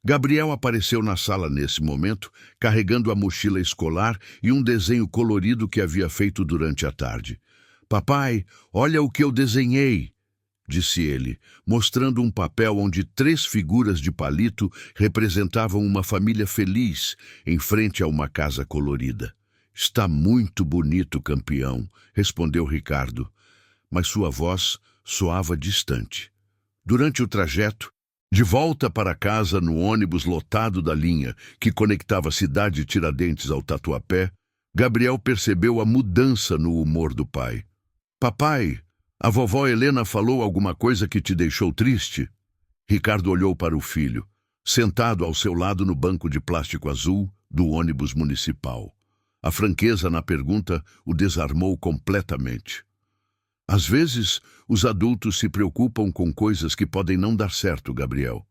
Gabriel apareceu na sala nesse momento, carregando a mochila escolar e um desenho colorido que havia feito durante a tarde. "Papai, olha o que eu desenhei", disse ele, mostrando um papel onde 3 figuras de palito representavam uma família feliz em frente a uma casa colorida. "Está muito bonito, campeão", respondeu Ricardo, mas sua voz soava distante. Durante o trajeto, de volta para casa no ônibus lotado da linha que conectava a cidade Tiradentes ao Tatuapé, Gabriel percebeu a mudança no humor do pai. "Papai, a vovó Helena falou alguma coisa que te deixou triste?" Ricardo olhou para o filho, sentado ao seu lado no banco de plástico azul do ônibus municipal. A franqueza na pergunta o desarmou completamente. "Às vezes, os adultos se preocupam com coisas que podem não dar certo, Gabriel.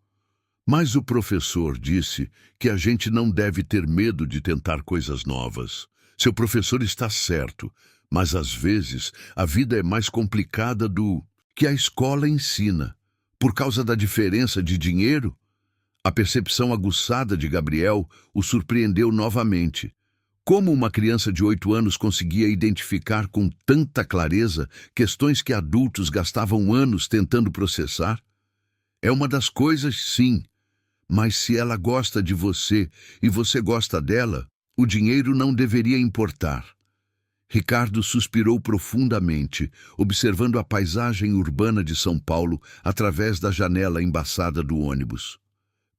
Mas o professor disse que a gente não deve ter medo de tentar coisas novas. Seu professor está certo, mas às vezes a vida é mais complicada do que a escola ensina. Por causa da diferença de dinheiro?" A percepção aguçada de Gabriel o surpreendeu novamente. Como uma criança de 8 anos conseguia identificar com tanta clareza questões que adultos gastavam anos tentando processar? "É uma das coisas, sim, mas se ela gosta de você e você gosta dela, o dinheiro não deveria importar." Ricardo suspirou profundamente, observando a paisagem urbana de São Paulo através da janela embaçada do ônibus.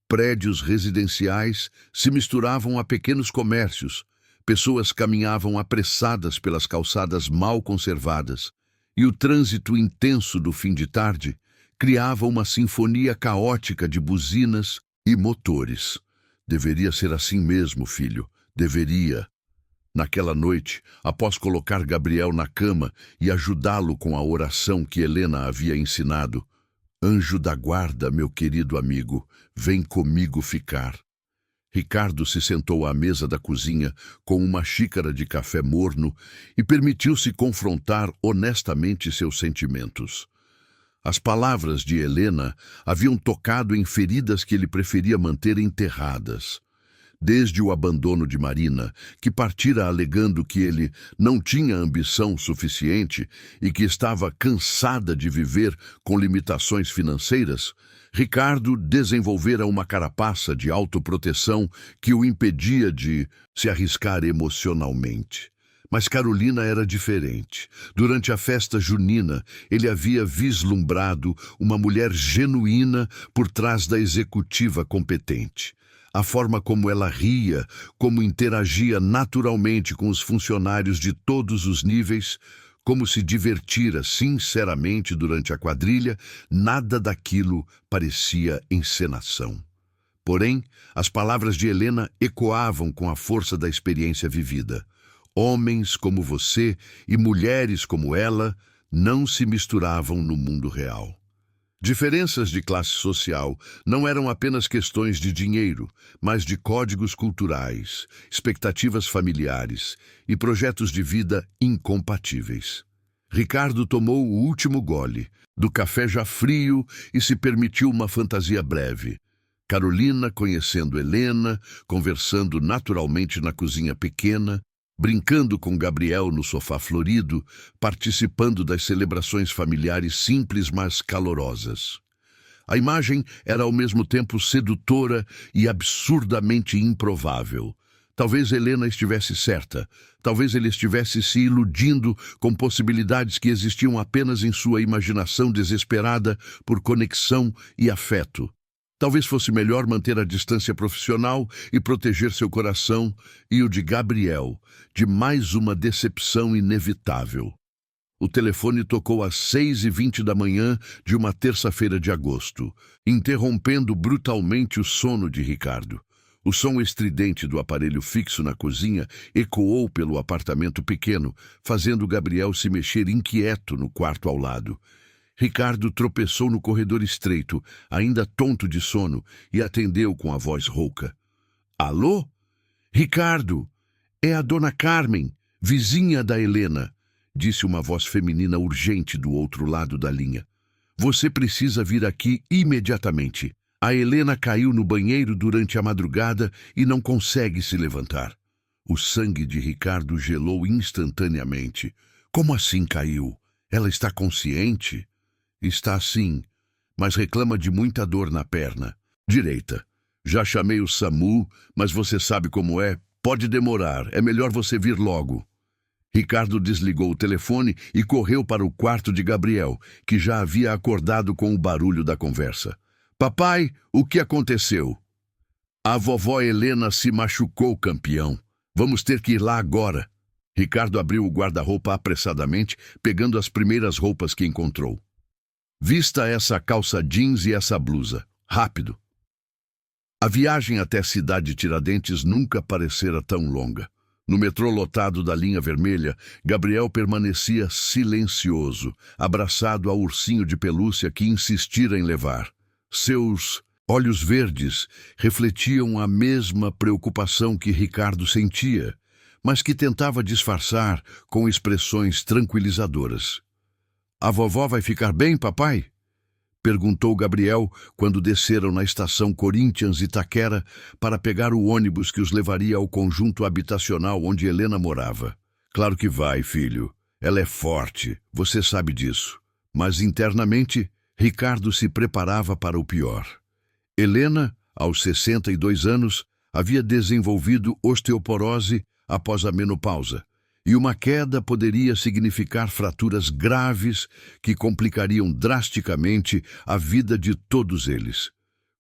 Prédios residenciais se misturavam a pequenos comércios. Pessoas caminhavam apressadas pelas calçadas mal conservadas, e o trânsito intenso do fim de tarde criava uma sinfonia caótica de buzinas e motores. "Deveria ser assim mesmo, filho, deveria." Naquela noite, após colocar Gabriel na cama e ajudá-lo com a oração que Helena havia ensinado, "Anjo da guarda, meu querido amigo, vem comigo ficar." Ricardo se sentou à mesa da cozinha com uma xícara de café morno e permitiu-se confrontar honestamente seus sentimentos. As palavras de Helena haviam tocado em feridas que ele preferia manter enterradas. Desde o abandono de Marina, que partira alegando que ele não tinha ambição suficiente e que estava cansada de viver com limitações financeiras, Ricardo desenvolvera uma carapaça de autoproteção que o impedia de se arriscar emocionalmente. Mas Carolina era diferente. Durante a festa junina, ele havia vislumbrado uma mulher genuína por trás da executiva competente. A forma como ela ria, como interagia naturalmente com os funcionários de todos os níveis, como se divertira sinceramente durante a quadrilha, nada daquilo parecia encenação. Porém, as palavras de Helena ecoavam com a força da experiência vivida. Homens como você e mulheres como ela não se misturavam no mundo real. Diferenças de classe social não eram apenas questões de dinheiro, mas de códigos culturais, expectativas familiares e projetos de vida incompatíveis. Ricardo tomou o último gole, do café já frio, e se permitiu uma fantasia breve. Carolina conhecendo Helena, conversando naturalmente na cozinha pequena, brincando com Gabriel no sofá florido, participando das celebrações familiares simples mas calorosas. A imagem era ao mesmo tempo sedutora e absurdamente improvável. Talvez Helena estivesse certa, talvez ele estivesse se iludindo com possibilidades que existiam apenas em sua imaginação desesperada por conexão e afeto. Talvez fosse melhor manter a distância profissional e proteger seu coração e o de Gabriel de mais uma decepção inevitável. O telefone tocou às 6h20 da manhã de uma terça-feira de agosto, interrompendo brutalmente o sono de Ricardo. O som estridente do aparelho fixo na cozinha ecoou pelo apartamento pequeno, fazendo Gabriel se mexer inquieto no quarto ao lado. Ricardo tropeçou no corredor estreito, ainda tonto de sono, e atendeu com a voz rouca. "Alô? Ricardo, é a dona Carmen. Vizinha da Helena, disse uma voz feminina urgente do outro lado da linha. Você precisa vir aqui imediatamente. A Helena caiu no banheiro durante a madrugada e não consegue se levantar. O sangue de Ricardo gelou instantaneamente. Como assim caiu? Ela está consciente? Está sim, mas reclama de muita dor na perna direita. Já chamei o SAMU, mas você sabe como é. Pode demorar, é melhor você vir logo. Ricardo desligou o telefone e correu para o quarto de Gabriel, que já havia acordado com o barulho da conversa. Papai, o que aconteceu? A vovó Helena se machucou, campeão. Vamos ter que ir lá agora. Ricardo abriu o guarda-roupa apressadamente, pegando as primeiras roupas que encontrou. Vista essa calça jeans e essa blusa. Rápido. A viagem até a cidade de Tiradentes nunca parecera tão longa. No metrô lotado da linha vermelha, Gabriel permanecia silencioso, abraçado ao ursinho de pelúcia que insistira em levar. Seus olhos verdes refletiam a mesma preocupação que Ricardo sentia, mas que tentava disfarçar com expressões tranquilizadoras. A vovó vai ficar bem, papai? Perguntou Gabriel quando desceram na estação Corinthians Itaquera para pegar o ônibus que os levaria ao conjunto habitacional onde Helena morava. Claro que vai, filho. Ela é forte, você sabe disso. Mas internamente, Ricardo se preparava para o pior. Helena, aos 62 anos, havia desenvolvido osteoporose após a menopausa, e uma queda poderia significar fraturas graves que complicariam drasticamente a vida de todos eles.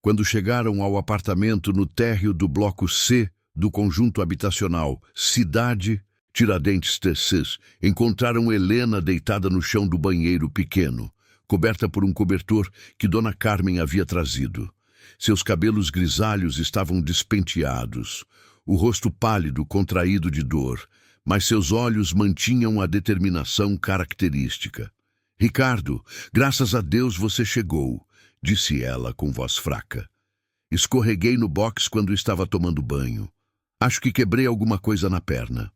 Quando chegaram ao apartamento no térreo do bloco C do conjunto habitacional Cidade Tiradentes TCs, encontraram Helena deitada no chão do banheiro pequeno, coberta por um cobertor que Dona Carmen havia trazido. Seus cabelos grisalhos estavam despenteados, o rosto pálido, contraído de dor, mas seus olhos mantinham a determinação característica. Ricardo, graças a Deus você chegou, disse ela com voz fraca. Escorreguei no box quando estava tomando banho. Acho que quebrei alguma coisa na perna.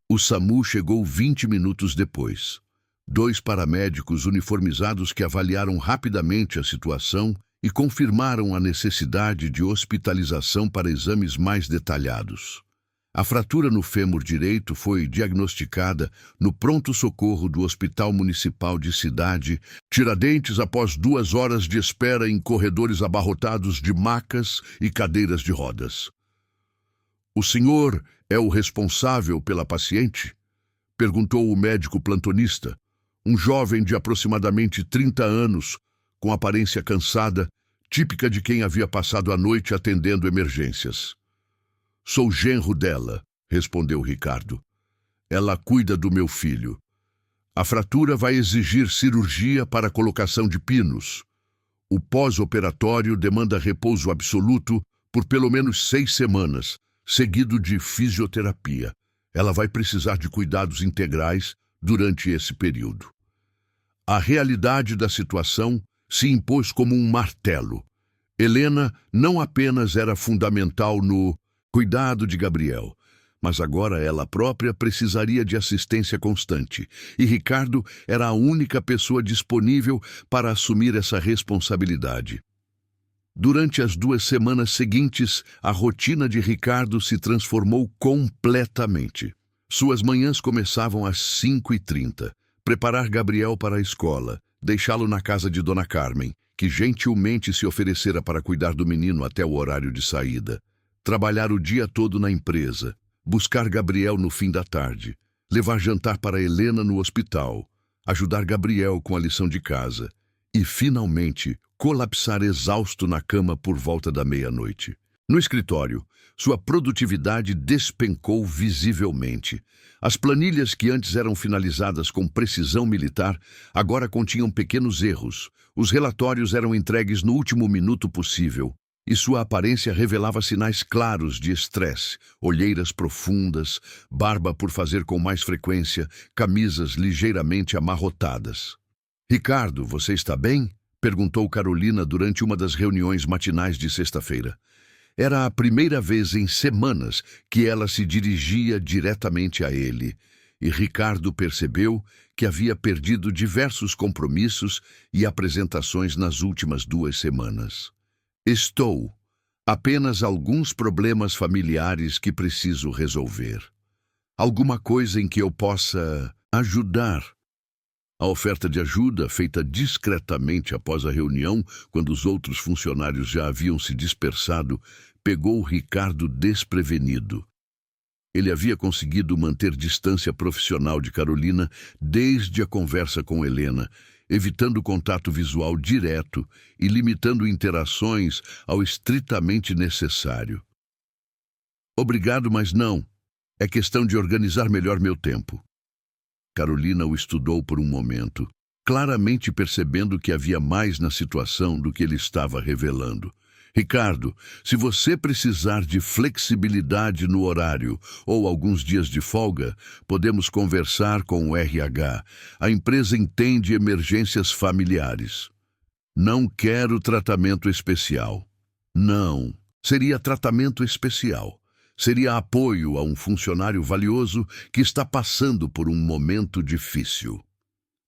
O SAMU chegou 20 minutos depois. 2 paramédicos uniformizados que avaliaram rapidamente a situação e confirmaram a necessidade de hospitalização para exames mais detalhados. A fratura no fêmur direito foi diagnosticada no pronto-socorro do Hospital Municipal de Cidade Tiradentes após 2 horas de espera em corredores abarrotados de macas e cadeiras de rodas. O senhor é o responsável pela paciente? Perguntou o médico plantonista, um jovem de aproximadamente 30 anos, com aparência cansada, típica de quem havia passado a noite atendendo emergências. Sou genro dela, respondeu Ricardo. Ela cuida do meu filho. A fratura vai exigir cirurgia para a colocação de pinos. O pós-operatório demanda repouso absoluto por pelo menos 6 semanas, seguido de fisioterapia. Ela vai precisar de cuidados integrais durante esse período. A realidade da situação se impôs como um martelo. Helena não apenas era fundamental no cuidado de Gabriel, mas agora ela própria precisaria de assistência constante, e Ricardo era a única pessoa disponível para assumir essa responsabilidade. Durante as 2 semanas seguintes, a rotina de Ricardo se transformou completamente. Suas manhãs começavam às 5h30. Preparar Gabriel para a escola, deixá-lo na casa de Dona Carmen, que gentilmente se oferecera para cuidar do menino até o horário de saída. Trabalhar o dia todo na empresa, buscar Gabriel no fim da tarde, levar jantar para Helena no hospital, ajudar Gabriel com a lição de casa e, finalmente, colapsar exausto na cama por volta da meia-noite. No escritório, sua produtividade despencou visivelmente. As planilhas que antes eram finalizadas com precisão militar agora continham pequenos erros. Os relatórios eram entregues no último minuto possível. E sua aparência revelava sinais claros de estresse, olheiras profundas, barba por fazer com mais frequência, camisas ligeiramente amarrotadas. Ricardo, você está bem? Perguntou Carolina durante uma das reuniões matinais de sexta-feira. Era a primeira vez em semanas que ela se dirigia diretamente a ele, e Ricardo percebeu que havia perdido diversos compromissos e apresentações nas últimas 2 semanas. Estou. Apenas alguns problemas familiares que preciso resolver. Alguma coisa em que eu possa ajudar. A oferta de ajuda, feita discretamente após a reunião, quando os outros funcionários já haviam se dispersado, pegou Ricardo desprevenido. Ele havia conseguido manter distância profissional de Carolina desde a conversa com Helena, evitando contato visual direto e limitando interações ao estritamente necessário. Obrigado, mas não. É questão de organizar melhor meu tempo. Carolina o estudou por um momento, claramente percebendo que havia mais na situação do que ele estava revelando. Ricardo, se você precisar de flexibilidade no horário ou alguns dias de folga, podemos conversar com o RH. A empresa entende emergências familiares. Não quero tratamento especial. Não, seria tratamento especial. Seria apoio a um funcionário valioso que está passando por um momento difícil.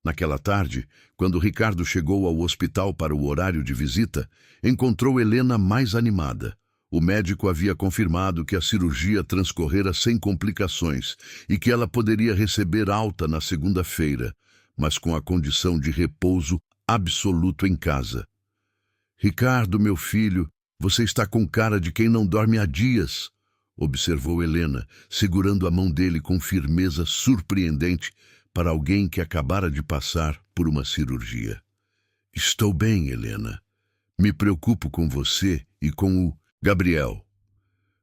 Naquela tarde, quando Ricardo chegou ao hospital para o horário de visita, encontrou Helena mais animada. O médico havia confirmado que a cirurgia transcorrera sem complicações e que ela poderia receber alta na segunda-feira, mas com a condição de repouso absoluto em casa. Ricardo, meu filho, você está com cara de quem não dorme há dias, observou Helena, segurando a mão dele com firmeza surpreendente para alguém que acabara de passar por uma cirurgia. Estou bem, Helena. Me preocupo com você e com o Gabriel.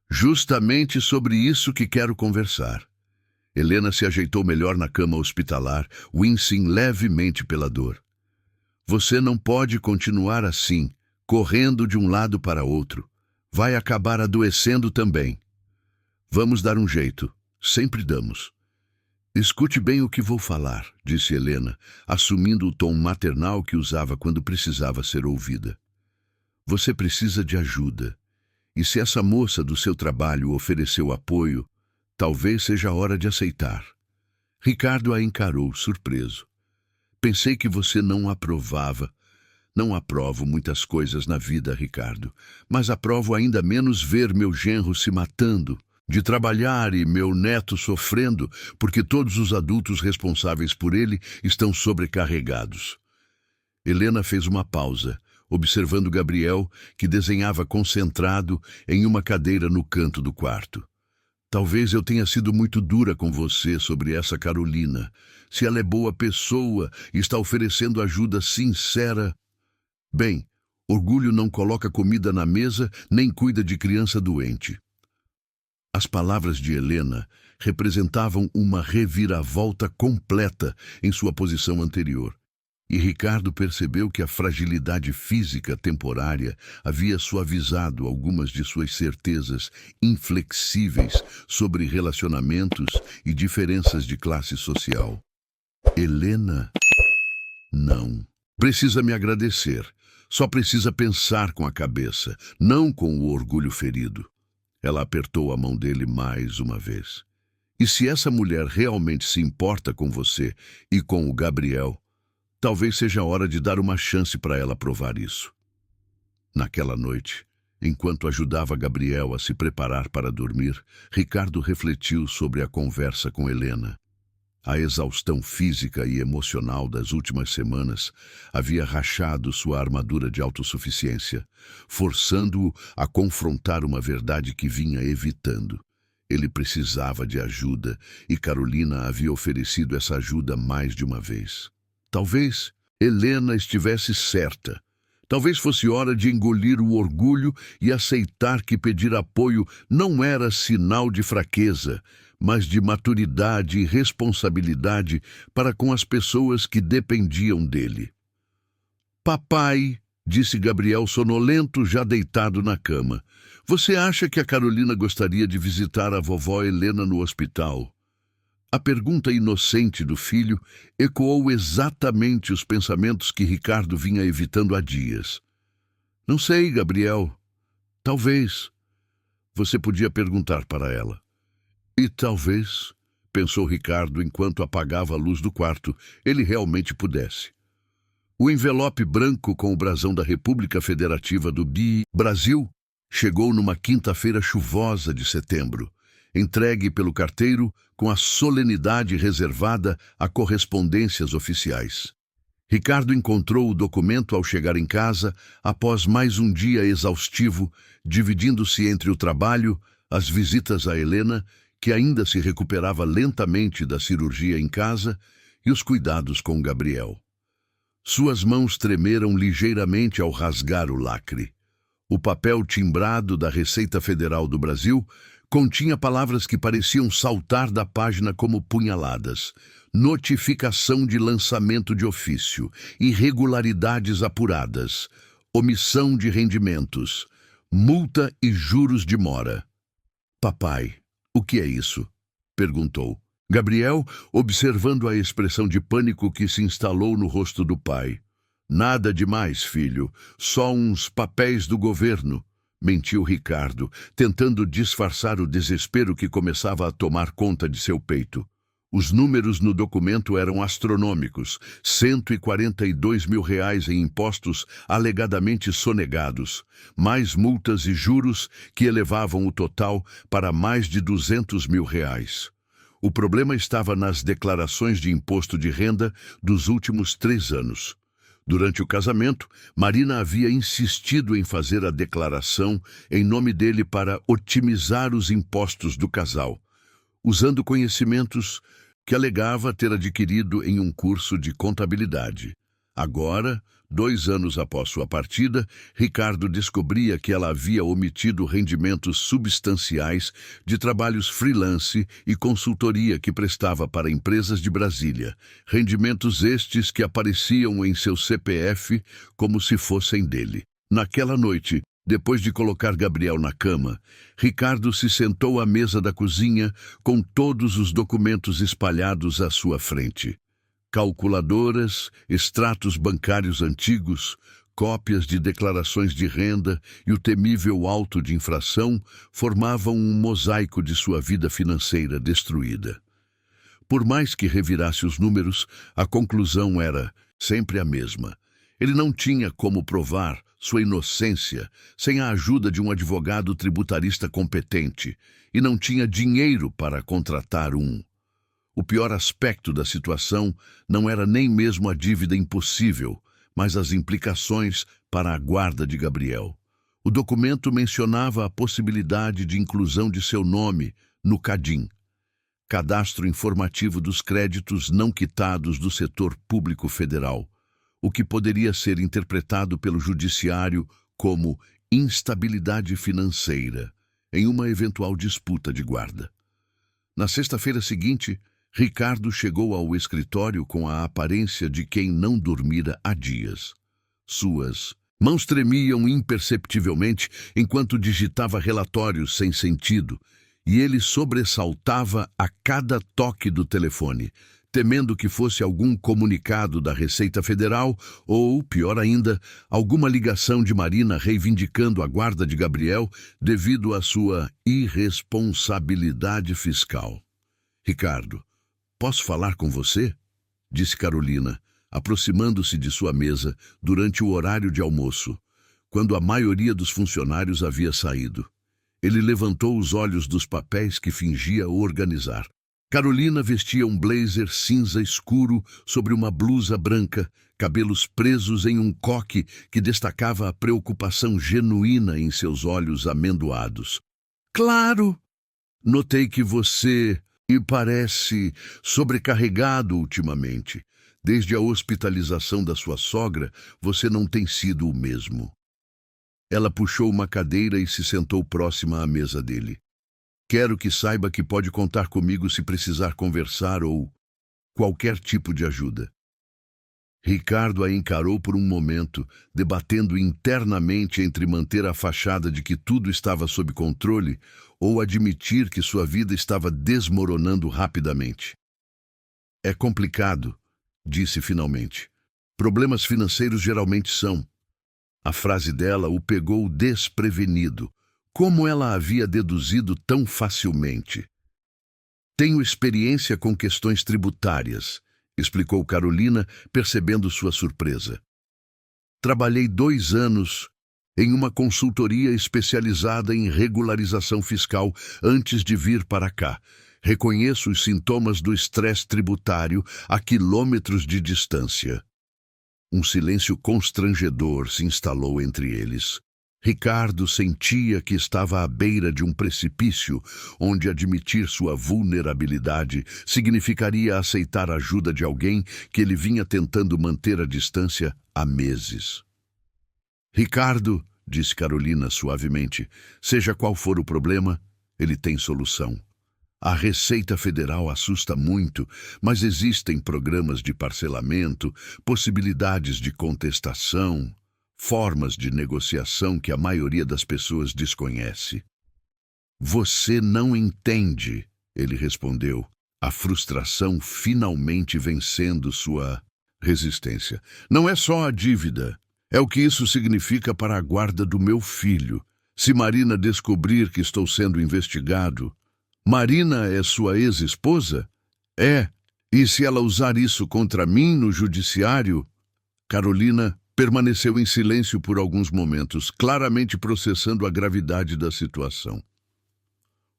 Justamente sobre isso que quero conversar. Helena se ajeitou melhor na cama hospitalar, wincing levemente pela dor. Você não pode continuar assim, correndo de um lado para outro. Vai acabar adoecendo também. Vamos dar um jeito. Sempre damos. Escute bem o que vou falar, disse Helena, assumindo o tom maternal que usava quando precisava ser ouvida. Você precisa de ajuda. E se essa moça do seu trabalho ofereceu apoio, talvez seja a hora de aceitar. Ricardo a encarou, surpreso. Pensei que você não aprovava. Não aprovo muitas coisas na vida, Ricardo, mas aprovo ainda menos ver meu genro se matando de trabalhar e meu neto sofrendo porque todos os adultos responsáveis por ele estão sobrecarregados. Helena fez uma pausa, observando Gabriel, que desenhava concentrado em uma cadeira no canto do quarto. Talvez eu tenha sido muito dura com você sobre essa Carolina. Se ela é boa pessoa e está oferecendo ajuda sincera... Bem, orgulho não coloca comida na mesa nem cuida de criança doente. As palavras de Helena representavam uma reviravolta completa em sua posição anterior, e Ricardo percebeu que a fragilidade física temporária havia suavizado algumas de suas certezas inflexíveis sobre relacionamentos e diferenças de classe social. Helena? Não. Precisa me agradecer. Só precisa pensar com a cabeça, não com o orgulho ferido. Ela apertou a mão dele mais uma vez. E se essa mulher realmente se importa com você e com o Gabriel, talvez seja a hora de dar uma chance para ela provar isso. Naquela noite, enquanto ajudava Gabriel a se preparar para dormir, Ricardo refletiu sobre a conversa com Helena. A exaustão física e emocional das últimas semanas havia rachado sua armadura de autossuficiência, forçando-o a confrontar uma verdade que vinha evitando. Ele precisava de ajuda e Carolina havia oferecido essa ajuda mais de uma vez. Talvez Helena estivesse certa. Talvez fosse hora de engolir o orgulho e aceitar que pedir apoio não era sinal de fraqueza, mas de maturidade e responsabilidade para com as pessoas que dependiam dele. Papai, disse Gabriel sonolento, já deitado na cama, você acha que a Carolina gostaria de visitar a vovó Helena no hospital? A pergunta inocente do filho ecoou exatamente os pensamentos que Ricardo vinha evitando há dias. Não sei, Gabriel. Talvez. Você podia perguntar para ela. E talvez, pensou Ricardo enquanto apagava a luz do quarto, ele realmente pudesse. O envelope branco com o brasão da República Federativa do Brasil chegou numa quinta-feira chuvosa de setembro, entregue pelo carteiro com a solenidade reservada a correspondências oficiais. Ricardo encontrou o documento ao chegar em casa após mais um dia exaustivo, dividindo-se entre o trabalho, as visitas a Helena, que ainda se recuperava lentamente da cirurgia em casa, e os cuidados com Gabriel. Suas mãos tremeram ligeiramente ao rasgar o lacre. O papel timbrado da Receita Federal do Brasil continha palavras que pareciam saltar da página como punhaladas. Notificação de lançamento de ofício, irregularidades apuradas, omissão de rendimentos, multa e juros de mora. Papai, o que é isso? Perguntou. Gabriel, observando a expressão de pânico que se instalou no rosto do pai. Nada demais, filho, só uns papéis do governo, mentiu Ricardo, tentando disfarçar o desespero que começava a tomar conta de seu peito. Os números no documento eram astronômicos, R$ 142 mil em impostos alegadamente sonegados, mais multas e juros que elevavam o total para mais de R$ 200 mil. O problema estava nas declarações de imposto de renda dos últimos 3 anos. Durante o casamento, Marina havia insistido em fazer a declaração em nome dele para otimizar os impostos do casal, usando conhecimentos que alegava ter adquirido em um curso de contabilidade. Agora, 2 anos após sua partida, Ricardo descobria que ela havia omitido rendimentos substanciais de trabalhos freelance e consultoria que prestava para empresas de Brasília, rendimentos estes que apareciam em seu CPF como se fossem dele. Naquela noite, depois de colocar Gabriel na cama, Ricardo se sentou à mesa da cozinha com todos os documentos espalhados à sua frente. Calculadoras, extratos bancários antigos, cópias de declarações de renda e o temível auto de infração formavam um mosaico de sua vida financeira destruída. Por mais que revirasse os números, a conclusão era sempre a mesma. Ele não tinha como provar sua inocência sem a ajuda de um advogado tributarista competente e não tinha dinheiro para contratar um. O pior aspecto da situação não era nem mesmo a dívida impossível, mas as implicações para a guarda de Gabriel. O documento mencionava a possibilidade de inclusão de seu nome no CADIM, Cadastro Informativo dos Créditos Não Quitados do Setor Público Federal, o que poderia ser interpretado pelo judiciário como instabilidade financeira em uma eventual disputa de guarda. Na sexta-feira seguinte, Ricardo chegou ao escritório com a aparência de quem não dormira há dias. Suas mãos tremiam imperceptivelmente enquanto digitava relatórios sem sentido, e ele sobressaltava a cada toque do telefone, temendo que fosse algum comunicado da Receita Federal ou, pior ainda, alguma ligação de Marina reivindicando a guarda de Gabriel devido à sua irresponsabilidade fiscal. Ricardo, posso falar com você? Disse Carolina, aproximando-se de sua mesa durante o horário de almoço, quando a maioria dos funcionários havia saído. Ele levantou os olhos dos papéis que fingia organizar. Carolina vestia um blazer cinza escuro sobre uma blusa branca, cabelos presos em um coque que destacava a preocupação genuína em seus olhos amendoados. Claro! Notei que você parece sobrecarregado ultimamente. Desde a hospitalização da sua sogra, você não tem sido o mesmo. Ela puxou uma cadeira e se sentou próxima à mesa dele. Quero que saiba que pode contar comigo se precisar conversar ou qualquer tipo de ajuda. Ricardo a encarou por um momento, debatendo internamente entre manter a fachada de que tudo estava sob controle ou admitir que sua vida estava desmoronando rapidamente. É complicado, disse finalmente. Problemas financeiros geralmente são. A frase dela o pegou desprevenido, Como ela havia deduzido tão facilmente? Tenho experiência com questões tributárias, explicou Carolina, percebendo sua surpresa. Trabalhei 2 anos em uma consultoria especializada em regularização fiscal antes de vir para cá. Reconheço os sintomas do estresse tributário a quilômetros de distância. Um silêncio constrangedor se instalou entre eles. Ricardo sentia que estava à beira de um precipício, onde admitir sua vulnerabilidade significaria aceitar a ajuda de alguém que ele vinha tentando manter à distância há meses. Ricardo, disse Carolina suavemente, seja qual for o problema, ele tem solução. A Receita Federal assusta muito, mas existem programas de parcelamento, possibilidades de contestação, formas de negociação que a maioria das pessoas desconhece. Você não entende, ele respondeu, a frustração finalmente vencendo sua resistência. Não é só a dívida, é o que isso significa para a guarda do meu filho. Se Marina descobrir que estou sendo investigado, Marina é sua ex-esposa? É. E se ela usar isso contra mim no judiciário? Carolina permaneceu em silêncio por alguns momentos, claramente processando a gravidade da situação.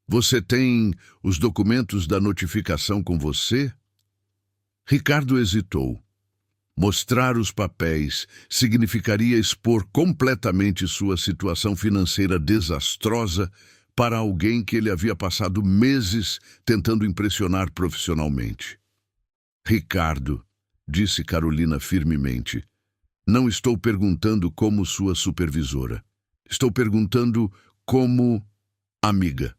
Você tem os documentos da notificação com você? Ricardo hesitou. Mostrar os papéis significaria expor completamente sua situação financeira desastrosa para alguém que ele havia passado meses tentando impressionar profissionalmente. Ricardo, disse Carolina firmemente, não estou perguntando como sua supervisora. Estou perguntando como amiga.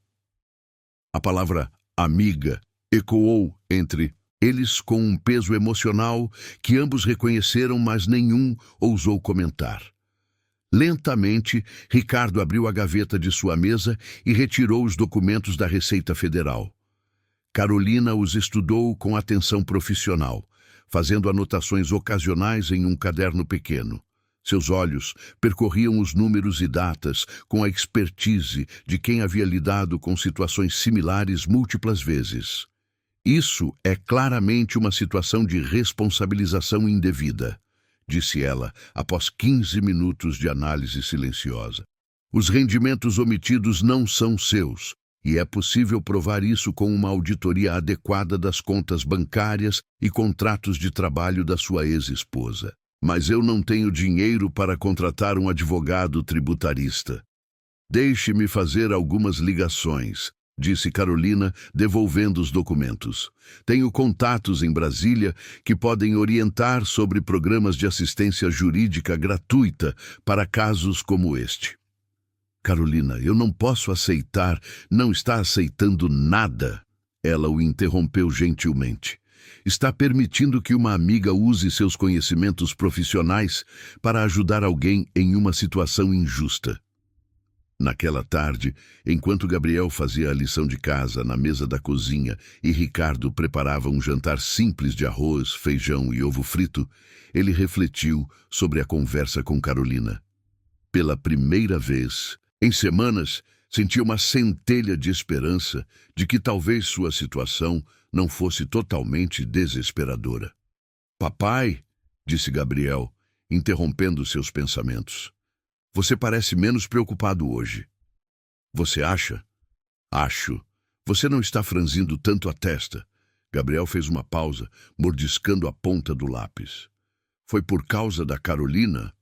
A palavra amiga ecoou entre eles com um peso emocional que ambos reconheceram, mas nenhum ousou comentar. Lentamente, Ricardo abriu a gaveta de sua mesa e retirou os documentos da Receita Federal. Carolina os estudou com atenção profissional, fazendo anotações ocasionais em um caderno pequeno. Seus olhos percorriam os números e datas com a expertise de quem havia lidado com situações similares múltiplas vezes. Isso é claramente uma situação de responsabilização indevida, disse ela, após 15 minutos de análise silenciosa. Os rendimentos omitidos não são seus, e é possível provar isso com uma auditoria adequada das contas bancárias e contratos de trabalho da sua ex-esposa. Mas eu não tenho dinheiro para contratar um advogado tributarista. Deixe-me fazer algumas ligações, disse Carolina, devolvendo os documentos. Tenho contatos em Brasília que podem orientar sobre programas de assistência jurídica gratuita para casos como este. Carolina, eu não posso aceitar, não está aceitando nada. Ela o interrompeu gentilmente. Está permitindo que uma amiga use seus conhecimentos profissionais para ajudar alguém em uma situação injusta. Naquela tarde, enquanto Gabriel fazia a lição de casa na mesa da cozinha e Ricardo preparava um jantar simples de arroz, feijão e ovo frito, ele refletiu sobre a conversa com Carolina. Pela primeira vez, em semanas, sentia uma centelha de esperança de que talvez sua situação não fosse totalmente desesperadora. Papai, disse Gabriel, interrompendo seus pensamentos. Você parece menos preocupado hoje. Você acha? Acho. Você não está franzindo tanto a testa. Gabriel fez uma pausa, mordiscando a ponta do lápis. Foi por causa da Carolina?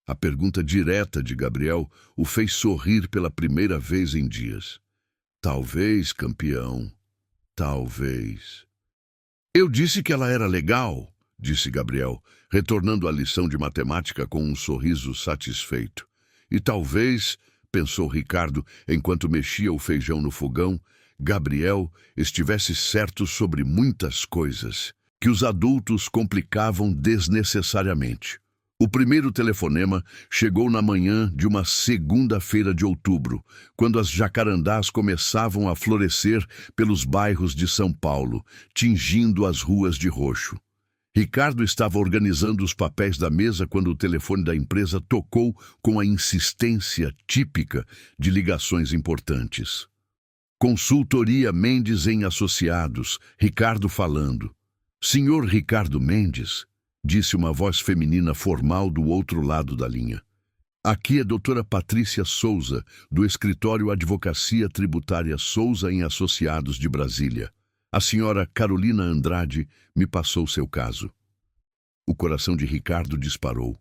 A pergunta direta de Gabriel o fez sorrir pela primeira vez em dias. Talvez, campeão. Talvez. Eu disse que ela era legal, disse Gabriel, retornando à lição de matemática com um sorriso satisfeito. E talvez, pensou Ricardo enquanto mexia o feijão no fogão, Gabriel estivesse certo sobre muitas coisas que os adultos complicavam desnecessariamente. O primeiro telefonema chegou na manhã de uma segunda-feira de outubro, quando as jacarandás começavam a florescer pelos bairros de São Paulo, tingindo as ruas de roxo. Ricardo estava organizando os papéis da mesa quando o telefone da empresa tocou com a insistência típica de ligações importantes. Consultoria Mendes em Associados, Ricardo falando. Senhor Ricardo Mendes, disse uma voz feminina formal do outro lado da linha. Aqui é doutora Patrícia Souza, do escritório Advocacia Tributária Souza em Associados de Brasília. A senhora Carolina Andrade me passou seu caso. O coração de Ricardo disparou.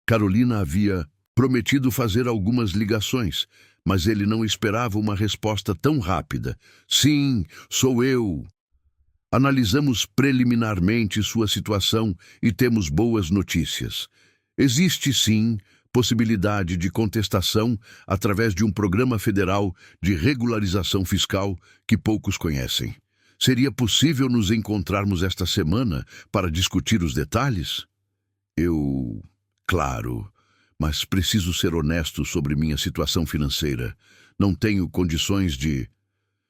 Carolina havia prometido fazer algumas ligações, mas ele não esperava uma resposta tão rápida. Sim, sou eu. Analisamos preliminarmente sua situação e temos boas notícias. Existe, sim, possibilidade de contestação através de um programa federal de regularização fiscal que poucos conhecem. Seria possível nos encontrarmos esta semana para discutir os detalhes? Claro, mas preciso ser honesto sobre minha situação financeira. Não tenho condições de...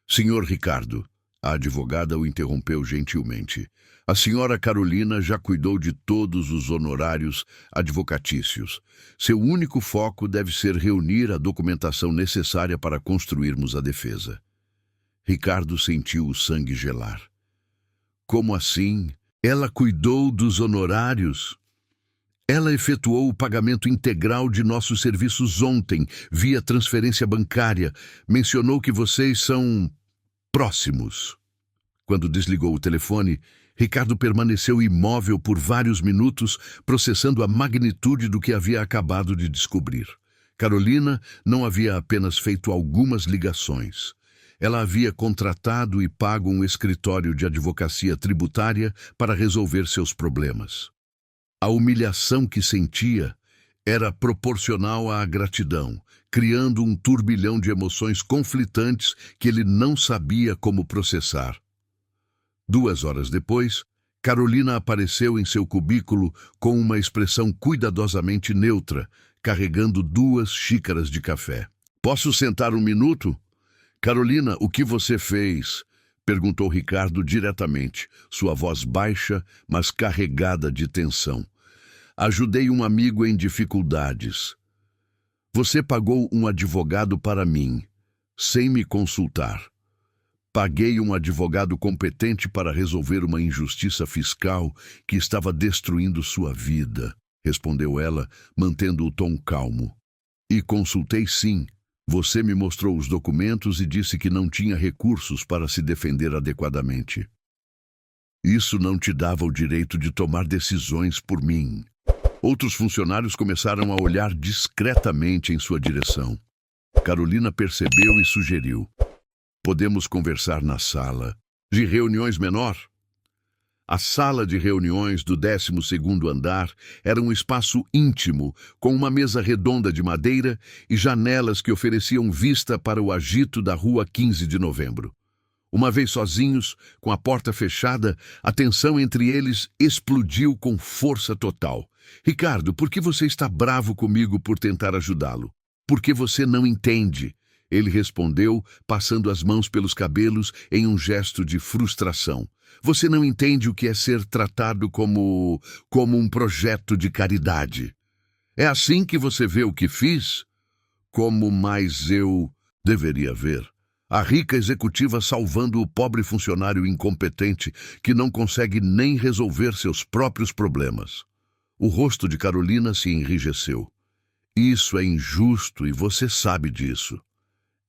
Senhor Ricardo, a advogada o interrompeu gentilmente. A senhora Carolina já cuidou de todos os honorários advocatícios. Seu único foco deve ser reunir a documentação necessária para construirmos a defesa. Ricardo sentiu o sangue gelar. Como assim? Ela cuidou dos honorários? Ela efetuou o pagamento integral de nossos serviços ontem, via transferência bancária. Mencionou que vocês são próximos. Quando desligou o telefone, Ricardo permaneceu imóvel por vários minutos, processando a magnitude do que havia acabado de descobrir. Carolina não havia apenas feito algumas ligações. Ela havia contratado e pago um escritório de advocacia tributária para resolver seus problemas. A humilhação que sentia era proporcional à gratidão, criando um turbilhão de emoções conflitantes que ele não sabia como processar. 2 horas depois, Carolina apareceu em seu cubículo com uma expressão cuidadosamente neutra, carregando 2 xícaras de café. Posso sentar um minuto? Carolina, o que você fez? Perguntou Ricardo diretamente, sua voz baixa, mas carregada de tensão. Ajudei um amigo em dificuldades. Você pagou um advogado para mim, sem me consultar. Paguei um advogado competente para resolver uma injustiça fiscal que estava destruindo sua vida, respondeu ela, mantendo o tom calmo. E consultei sim. Você me mostrou os documentos e disse que não tinha recursos para se defender adequadamente. Isso não te dava o direito de tomar decisões por mim. Outros funcionários começaram a olhar discretamente em sua direção. Carolina percebeu e sugeriu. Podemos conversar na sala de reuniões menor? A sala de reuniões do 12º andar era um espaço íntimo, com uma mesa redonda de madeira e janelas que ofereciam vista para o agito da rua 15 de novembro. Uma vez sozinhos, com a porta fechada, a tensão entre eles explodiu com força total. Ricardo, por que você está bravo comigo por tentar ajudá-lo? Porque você não entende. Ele respondeu, passando as mãos pelos cabelos em um gesto de frustração. Você não entende o que é ser tratado como um projeto de caridade. É assim que você vê o que fiz? Como mais eu deveria ver. A rica executiva salvando o pobre funcionário incompetente que não consegue nem resolver seus próprios problemas. O rosto de Carolina se enrijeceu. Isso é injusto e você sabe disso.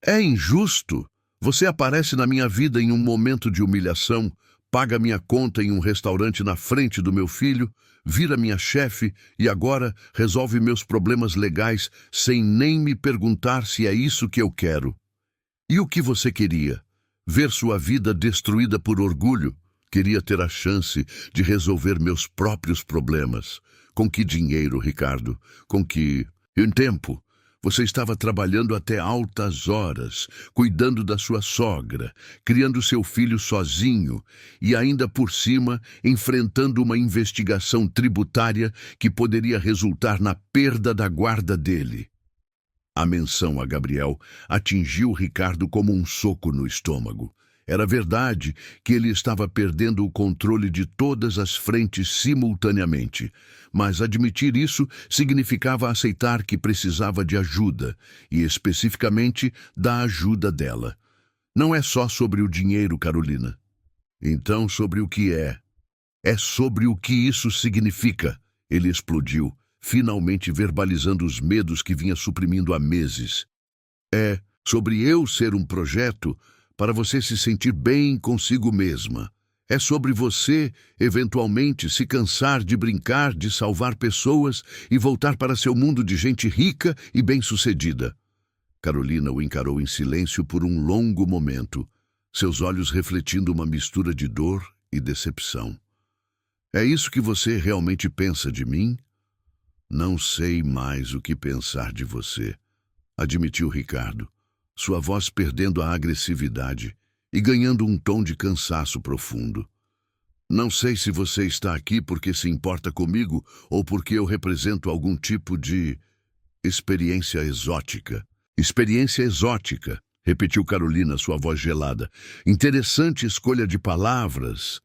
É injusto? Você aparece na minha vida em um momento de humilhação, paga minha conta em um restaurante na frente do meu filho, vira minha chefe e agora resolve meus problemas legais sem nem me perguntar se é isso que eu quero. E o que você queria? Ver sua vida destruída por orgulho? Queria ter a chance de resolver meus próprios problemas. Com que dinheiro, Ricardo? Com que... Em tempo. Você estava trabalhando até altas horas, cuidando da sua sogra, criando seu filho sozinho e ainda por cima enfrentando uma investigação tributária que poderia resultar na perda da guarda dele. A menção a Gabriel atingiu Ricardo como um soco no estômago. Era verdade que ele estava perdendo o controle de todas as frentes simultaneamente, mas admitir isso significava aceitar que precisava de ajuda, e especificamente da ajuda dela. Não é só sobre o dinheiro, Carolina. Então, sobre o que é? É sobre o que isso significa, ele explodiu, finalmente verbalizando os medos que vinha suprimindo há meses. É sobre eu ser um projeto para você se sentir bem consigo mesma. É sobre você, eventualmente, se cansar de brincar, de salvar pessoas e voltar para seu mundo de gente rica e bem-sucedida. Carolina o encarou em silêncio por um longo momento, seus olhos refletindo uma mistura de dor e decepção. É isso que você realmente pensa de mim? Não sei mais o que pensar de você, admitiu Ricardo, sua voz perdendo a agressividade e ganhando um tom de cansaço profundo. Não sei se você está aqui porque se importa comigo ou porque eu represento algum tipo de experiência exótica. Experiência exótica, repetiu Carolina, sua voz gelada. Interessante escolha de palavras.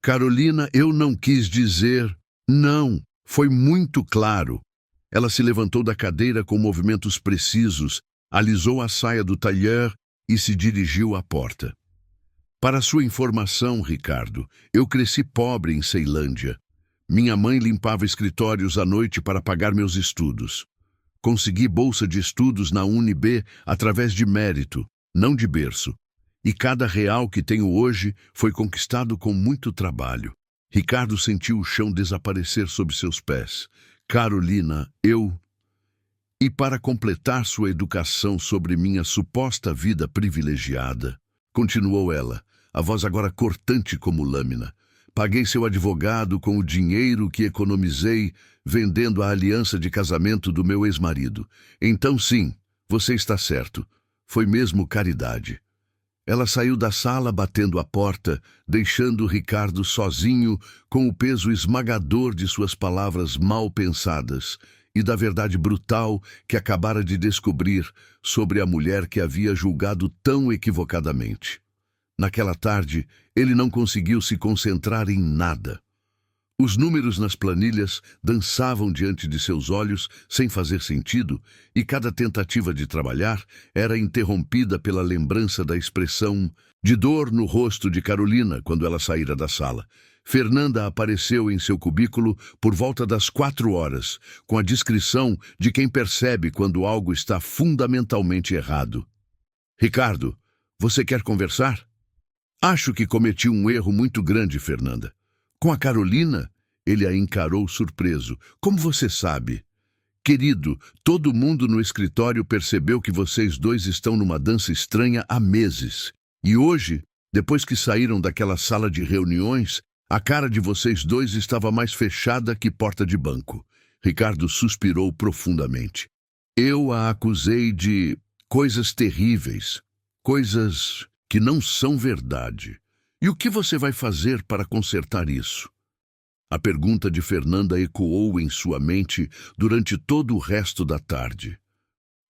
Carolina, eu não quis dizer... Não, foi muito claro. Ela se levantou da cadeira com movimentos precisos, alisou a saia do tailleur e se dirigiu à porta. Para sua informação, Ricardo, eu cresci pobre em Ceilândia. Minha mãe limpava escritórios à noite para pagar meus estudos. Consegui bolsa de estudos na UNB através de mérito, não de berço. E cada real que tenho hoje foi conquistado com muito trabalho. Ricardo sentiu o chão desaparecer sob seus pés. Carolina, E para completar sua educação sobre minha suposta vida privilegiada, continuou ela, a voz agora cortante como lâmina. Paguei seu advogado com o dinheiro que economizei vendendo a aliança de casamento do meu ex-marido. Então sim, você está certo. Foi mesmo caridade. Ela saiu da sala batendo a porta, deixando Ricardo sozinho com o peso esmagador de suas palavras mal pensadas e da verdade brutal que acabara de descobrir sobre a mulher que havia julgado tão equivocadamente. Naquela tarde, ele não conseguiu se concentrar em nada. Os números nas planilhas dançavam diante de seus olhos sem fazer sentido, e cada tentativa de trabalhar era interrompida pela lembrança da expressão de dor no rosto de Carolina quando ela saíra da sala. Fernanda apareceu em seu cubículo por volta das 4 horas, com a descrição de quem percebe quando algo está fundamentalmente errado. Ricardo, você quer conversar? Acho que cometi um erro muito grande, Fernanda. Com a Carolina, ele a encarou surpreso. Como você sabe? Querido, todo mundo no escritório percebeu que vocês dois estão numa dança estranha há meses. E hoje, depois que saíram daquela sala de reuniões, a cara de vocês dois estava mais fechada que porta de banco. Ricardo suspirou profundamente. Eu a acusei de coisas terríveis, coisas que não são verdade. E o que você vai fazer para consertar isso? A pergunta de Fernanda ecoou em sua mente durante todo o resto da tarde.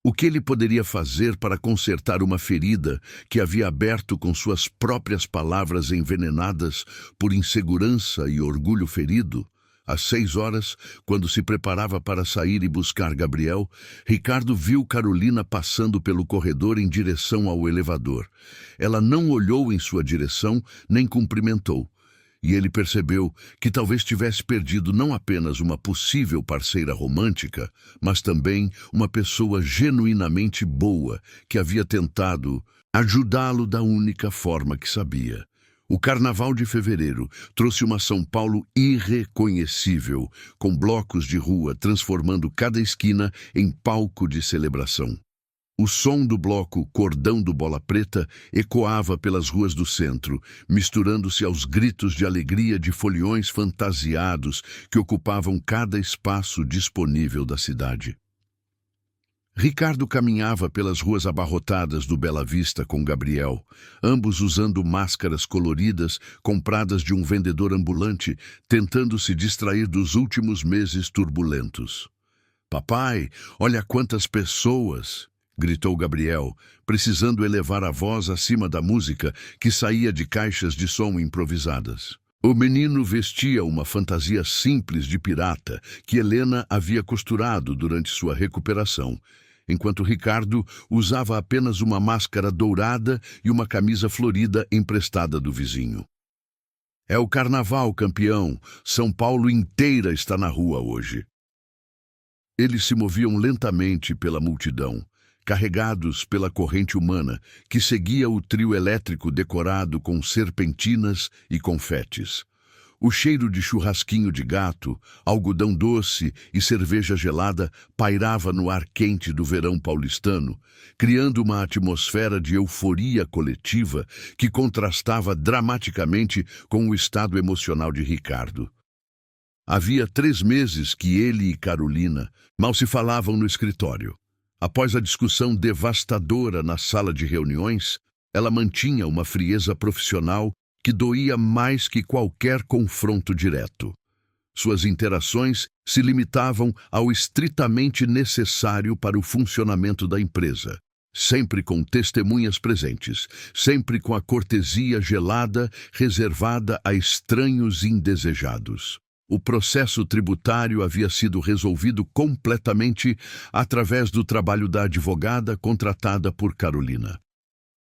O que ele poderia fazer para consertar uma ferida que havia aberto com suas próprias palavras envenenadas por insegurança e orgulho ferido? Às 6 horas, quando se preparava para sair e buscar Gabriel, Ricardo viu Carolina passando pelo corredor em direção ao elevador. Ela não olhou em sua direção, nem cumprimentou. E ele percebeu que talvez tivesse perdido não apenas uma possível parceira romântica, mas também uma pessoa genuinamente boa que havia tentado ajudá-lo da única forma que sabia. O Carnaval de Fevereiro trouxe uma São Paulo irreconhecível, com blocos de rua transformando cada esquina em palco de celebração. O som do bloco Cordão do Bola Preta ecoava pelas ruas do centro, misturando-se aos gritos de alegria de foliões fantasiados que ocupavam cada espaço disponível da cidade. Ricardo caminhava pelas ruas abarrotadas do Bela Vista com Gabriel, ambos usando máscaras coloridas compradas de um vendedor ambulante, tentando se distrair dos últimos meses turbulentos. Papai, olha quantas pessoas! gritou Gabriel, precisando elevar a voz acima da música que saía de caixas de som improvisadas. O menino vestia uma fantasia simples de pirata que Helena havia costurado durante sua recuperação, enquanto Ricardo usava apenas uma máscara dourada e uma camisa florida emprestada do vizinho. É o carnaval, campeão. São Paulo inteira está na rua hoje. Eles se moviam lentamente pela multidão, carregados pela corrente humana que seguia o trio elétrico decorado com serpentinas e confetes. O cheiro de churrasquinho de gato, algodão doce e cerveja gelada pairava no ar quente do verão paulistano, criando uma atmosfera de euforia coletiva que contrastava dramaticamente com o estado emocional de Ricardo. Havia 3 meses que ele e Carolina mal se falavam no escritório. Após a discussão devastadora na sala de reuniões, ela mantinha uma frieza profissional que doía mais que qualquer confronto direto. Suas interações se limitavam ao estritamente necessário para o funcionamento da empresa, sempre com testemunhas presentes, sempre com a cortesia gelada reservada a estranhos indesejados. O processo tributário havia sido resolvido completamente através do trabalho da advogada contratada por Carolina.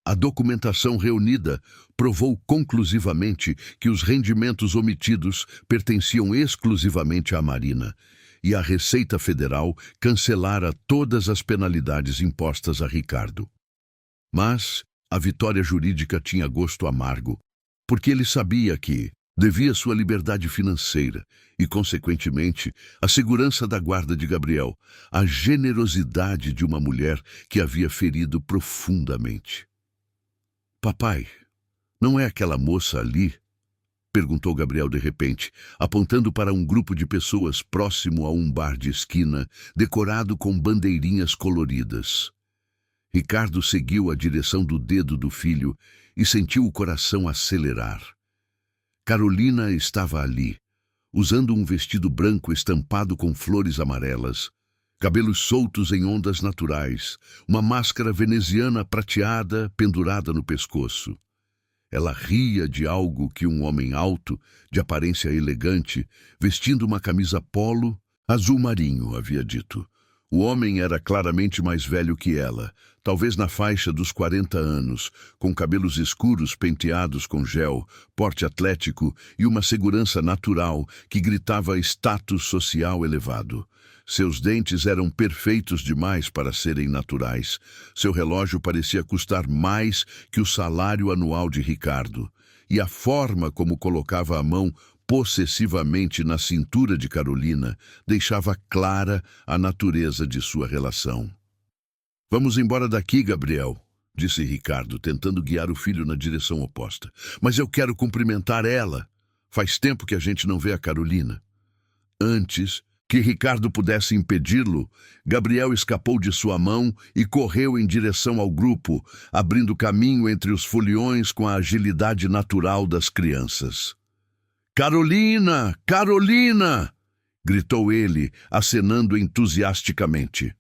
A documentação reunida provou conclusivamente que os rendimentos omitidos pertenciam exclusivamente à Marina, e a Receita Federal cancelara todas as penalidades impostas a Ricardo. Mas a vitória jurídica tinha gosto amargo, porque ele sabia que devia sua liberdade financeira e, consequentemente, a segurança da guarda de Gabriel, à generosidade de uma mulher que havia ferido profundamente. Papai, não é aquela moça ali? Perguntou Gabriel de repente, apontando para um grupo de pessoas próximo a um bar de esquina, decorado com bandeirinhas coloridas. Ricardo seguiu a direção do dedo do filho e sentiu o coração acelerar. Carolina estava ali, usando um vestido branco estampado com flores amarelas, cabelos soltos em ondas naturais, uma máscara veneziana prateada pendurada no pescoço. Ela ria de algo que um homem alto, de aparência elegante, vestindo uma camisa polo, azul marinho, havia dito. O homem era claramente mais velho que ela, talvez na faixa dos 40 anos, com cabelos escuros penteados com gel, porte atlético e uma segurança natural que gritava status social elevado. Seus dentes eram perfeitos demais para serem naturais. Seu relógio parecia custar mais que o salário anual de Ricardo. E a forma como colocava a mão possessivamente na cintura de Carolina deixava clara a natureza de sua relação. Vamos embora daqui, Gabriel, disse Ricardo, tentando guiar o filho na direção oposta. Mas eu quero cumprimentar ela. Faz tempo que a gente não vê a Carolina. Antes que Ricardo pudesse impedi-lo, Gabriel escapou de sua mão e correu em direção ao grupo, abrindo caminho entre os foliões com a agilidade natural das crianças. «Carolina! Carolina!» gritou ele, acenando entusiasticamente.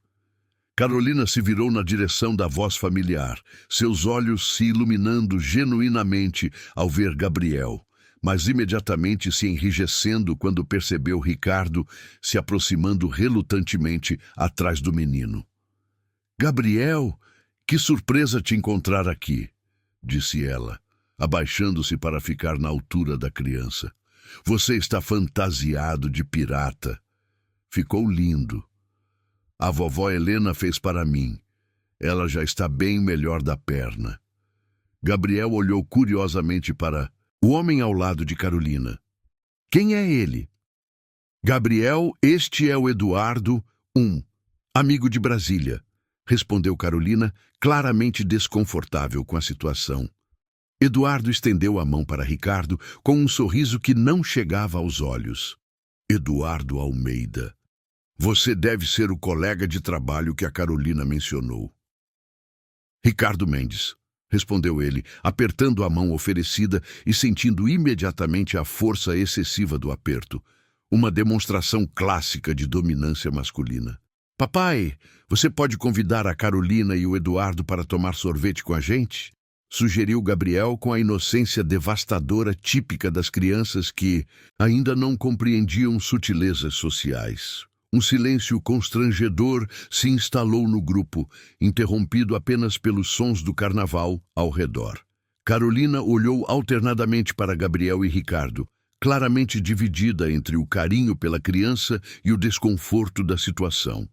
Carolina se virou na direção da voz familiar, seus olhos se iluminando genuinamente ao ver Gabriel, mas imediatamente se enrijecendo quando percebeu Ricardo se aproximando relutantemente atrás do menino. «Gabriel, que surpresa te encontrar aqui», disse ela, abaixando-se para ficar na altura da criança. «Você está fantasiado de pirata. Ficou lindo. A vovó Helena fez para mim. Ela já está bem melhor da perna». Gabriel olhou curiosamente para o homem ao lado de Carolina. «Quem é ele?» «Gabriel, este é o Eduardo, amigo de Brasília», respondeu Carolina, claramente desconfortável com a situação. Eduardo estendeu a mão para Ricardo com um sorriso que não chegava aos olhos. «Eduardo Almeida, você deve ser o colega de trabalho que a Carolina mencionou». «Ricardo Mendes», respondeu ele, apertando a mão oferecida e sentindo imediatamente a força excessiva do aperto, uma demonstração clássica de dominância masculina. Papai, você pode convidar a Carolina e o Eduardo para tomar sorvete com a gente? Sugeriu Gabriel com a inocência devastadora típica das crianças que ainda não compreendiam sutilezas sociais. Um silêncio constrangedor se instalou no grupo, interrompido apenas pelos sons do carnaval ao redor. Carolina olhou alternadamente para Gabriel e Ricardo, claramente dividida entre o carinho pela criança e o desconforto da situação.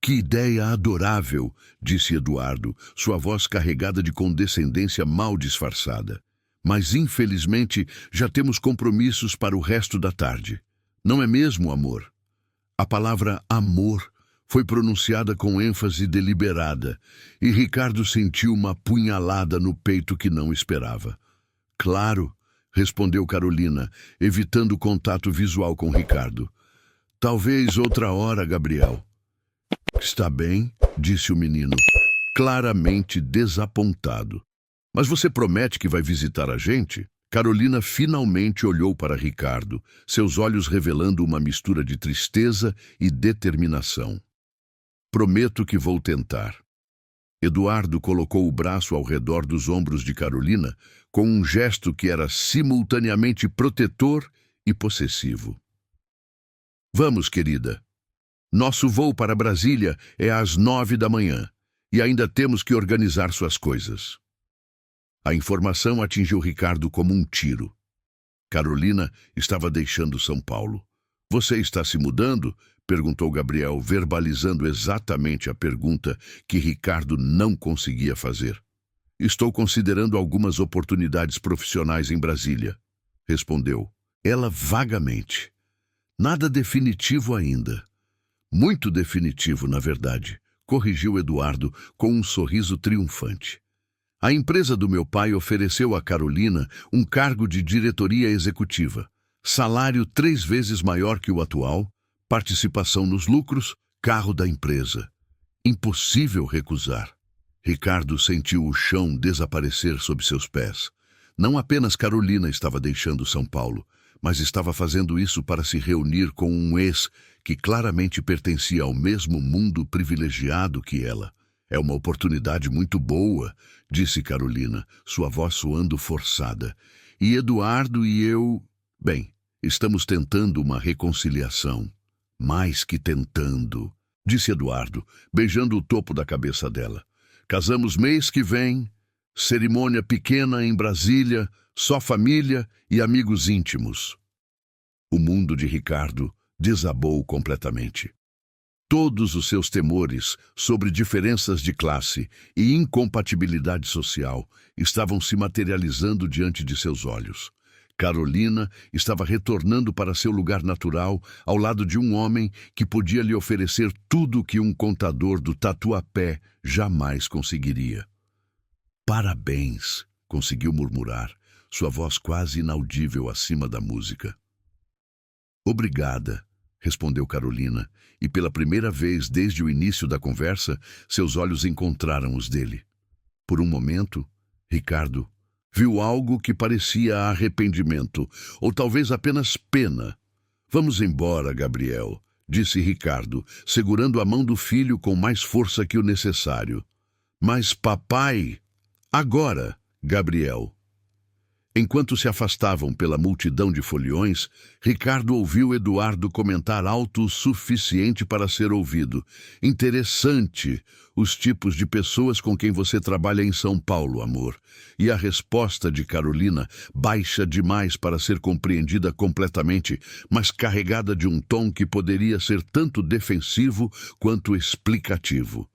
Que ideia adorável, disse Eduardo, sua voz carregada de condescendência mal disfarçada. Mas, infelizmente, já temos compromissos para o resto da tarde. Não é mesmo, amor? A palavra amor foi pronunciada com ênfase deliberada, e Ricardo sentiu uma punhalada no peito que não esperava. Claro, respondeu Carolina, evitando contato visual com Ricardo. Talvez outra hora, Gabriel. Está bem, disse o menino, claramente desapontado. Mas você promete que vai visitar a gente? Carolina finalmente olhou para Ricardo, seus olhos revelando uma mistura de tristeza e determinação. Prometo que vou tentar. Eduardo colocou o braço ao redor dos ombros de Carolina com um gesto que era simultaneamente protetor e possessivo. Vamos, querida. Nosso voo para Brasília é às 9 da manhã e ainda temos que organizar suas coisas. A informação atingiu Ricardo como um tiro. Carolina estava deixando São Paulo. Você está se mudando? Perguntou Gabriel, verbalizando exatamente a pergunta que Ricardo não conseguia fazer. Estou considerando algumas oportunidades profissionais em Brasília, respondeu ela vagamente. Nada definitivo ainda. Muito definitivo, na verdade, corrigiu Eduardo com um sorriso triunfante. A empresa do meu pai ofereceu a Carolina um cargo de diretoria executiva, salário 3 vezes maior que o atual, participação nos lucros, carro da empresa. Impossível recusar. Ricardo sentiu o chão desaparecer sob seus pés. Não apenas Carolina estava deixando São Paulo, mas estava fazendo isso para se reunir com um ex que claramente pertencia ao mesmo mundo privilegiado que ela. É uma oportunidade muito boa, disse Carolina, sua voz soando forçada. E Eduardo e eu... Bem, estamos tentando uma reconciliação. Mais que tentando, disse Eduardo, beijando o topo da cabeça dela. Casamos mês que vem, cerimônia pequena em Brasília, só família e amigos íntimos. O mundo de Ricardo desabou completamente. Todos os seus temores sobre diferenças de classe e incompatibilidade social estavam se materializando diante de seus olhos. Carolina estava retornando para seu lugar natural ao lado de um homem que podia lhe oferecer tudo o que um contador do Tatuapé jamais conseguiria. Parabéns, conseguiu murmurar, sua voz quase inaudível acima da música. Obrigada, respondeu Carolina, e pela primeira vez desde o início da conversa, seus olhos encontraram os dele. Por um momento, Ricardo viu algo que parecia arrependimento, ou talvez apenas pena. Vamos embora, Gabriel, disse Ricardo, segurando a mão do filho com mais força que o necessário. Mas papai... Agora, Gabriel. Enquanto se afastavam pela multidão de foliões, Ricardo ouviu Eduardo comentar alto o suficiente para ser ouvido. Interessante, os tipos de pessoas com quem você trabalha em São Paulo, amor. E a resposta de Carolina, baixa demais para ser compreendida completamente, mas carregada de um tom que poderia ser tanto defensivo quanto explicativo.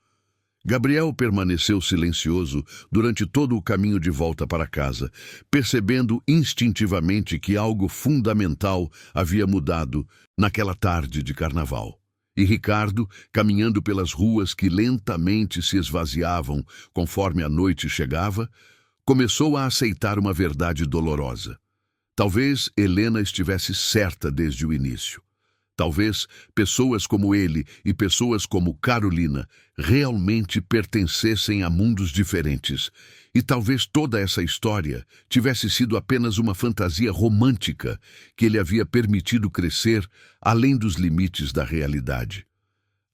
Gabriel permaneceu silencioso durante todo o caminho de volta para casa, percebendo instintivamente que algo fundamental havia mudado naquela tarde de carnaval. E Ricardo, caminhando pelas ruas que lentamente se esvaziavam conforme a noite chegava, começou a aceitar uma verdade dolorosa. Talvez Helena estivesse certa desde o início. Talvez pessoas como ele e pessoas como Carolina realmente pertencessem a mundos diferentes. E talvez toda essa história tivesse sido apenas uma fantasia romântica que ele havia permitido crescer além dos limites da realidade.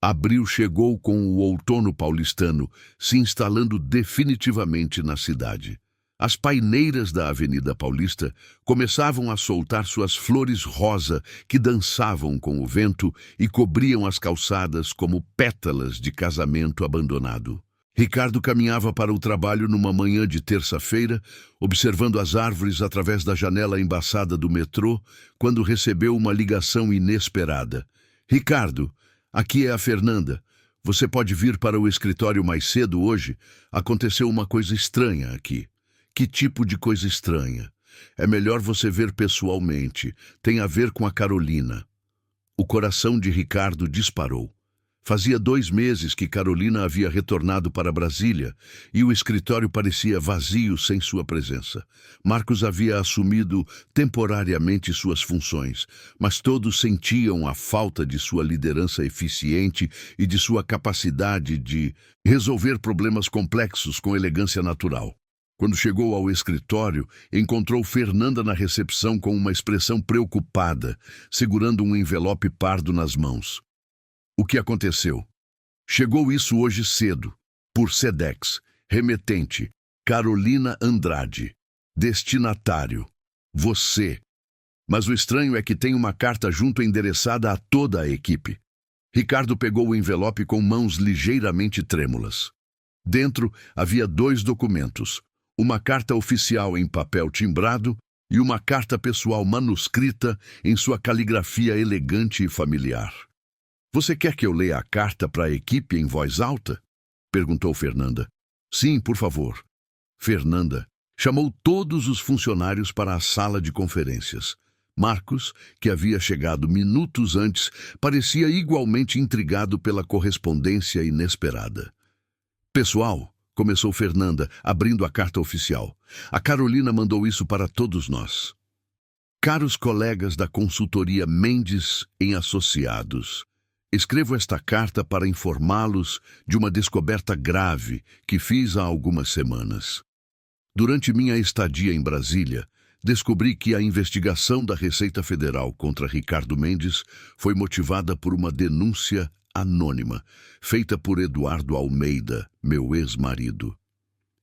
Abril chegou com o outono paulistano, se instalando definitivamente na cidade. As paineiras da Avenida Paulista começavam a soltar suas flores rosa que dançavam com o vento e cobriam as calçadas como pétalas de casamento abandonado. Ricardo caminhava para o trabalho numa manhã de terça-feira, observando as árvores através da janela embaçada do metrô, quando recebeu uma ligação inesperada. "Ricardo, aqui é a Fernanda. Você pode vir para o escritório mais cedo hoje? Aconteceu uma coisa estranha aqui." "Que tipo de coisa estranha?" "É melhor você ver pessoalmente. Tem a ver com a Carolina." O coração de Ricardo disparou. Fazia 2 meses que Carolina havia retornado para Brasília e o escritório parecia vazio sem sua presença. Marcos havia assumido temporariamente suas funções, mas todos sentiam a falta de sua liderança eficiente e de sua capacidade de resolver problemas complexos com elegância natural. Quando chegou ao escritório, encontrou Fernanda na recepção com uma expressão preocupada, segurando um envelope pardo nas mãos. "O que aconteceu?" "Chegou isso hoje cedo, por Sedex. Remetente, Carolina Andrade. Destinatário, você. Mas o estranho é que tem uma carta junto endereçada a toda a equipe." Ricardo pegou o envelope com mãos ligeiramente trêmulas. Dentro havia 2 documentos. Uma carta oficial em papel timbrado e uma carta pessoal manuscrita em sua caligrafia elegante e familiar. "Você quer que eu leia a carta para a equipe em voz alta?" perguntou Fernanda. "Sim, por favor." Fernanda chamou todos os funcionários para a sala de conferências. Marcos, que havia chegado minutos antes, parecia igualmente intrigado pela correspondência inesperada. "Pessoal", começou Fernanda, abrindo a carta oficial, "a Carolina mandou isso para todos nós. Caros colegas da consultoria Mendes em Associados, escrevo esta carta para informá-los de uma descoberta grave que fiz há algumas semanas. Durante minha estadia em Brasília, descobri que a investigação da Receita Federal contra Ricardo Mendes foi motivada por uma denúncia anônima, feita por Eduardo Almeida, meu ex-marido.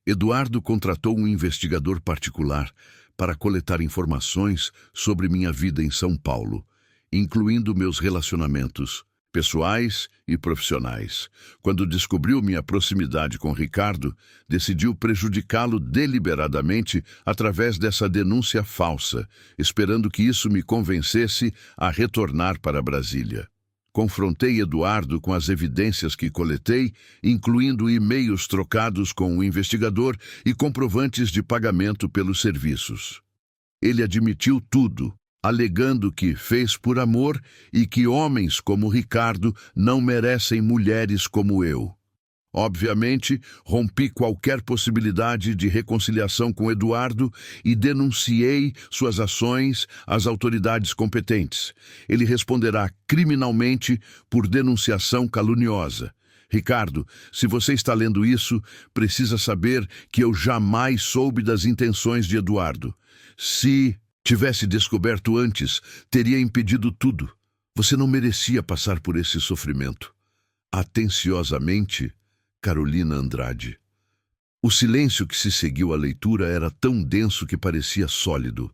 Eduardo contratou um investigador particular para coletar informações sobre minha vida em São Paulo, incluindo meus relacionamentos pessoais e profissionais. Quando descobriu minha proximidade com Ricardo, decidiu prejudicá-lo deliberadamente através dessa denúncia falsa, esperando que isso me convencesse a retornar para Brasília. Confrontei Eduardo com as evidências que coletei, incluindo e-mails trocados com o investigador e comprovantes de pagamento pelos serviços. Ele admitiu tudo, alegando que fez por amor e que homens como Ricardo não merecem mulheres como eu. Obviamente, rompi qualquer possibilidade de reconciliação com Eduardo e denunciei suas ações às autoridades competentes. Ele responderá criminalmente por denunciação caluniosa. Ricardo, se você está lendo isso, precisa saber que eu jamais soube das intenções de Eduardo. Se tivesse descoberto antes, teria impedido tudo. Você não merecia passar por esse sofrimento. Atenciosamente, Carolina Andrade. O silêncio que se seguiu à leitura era tão denso que parecia sólido.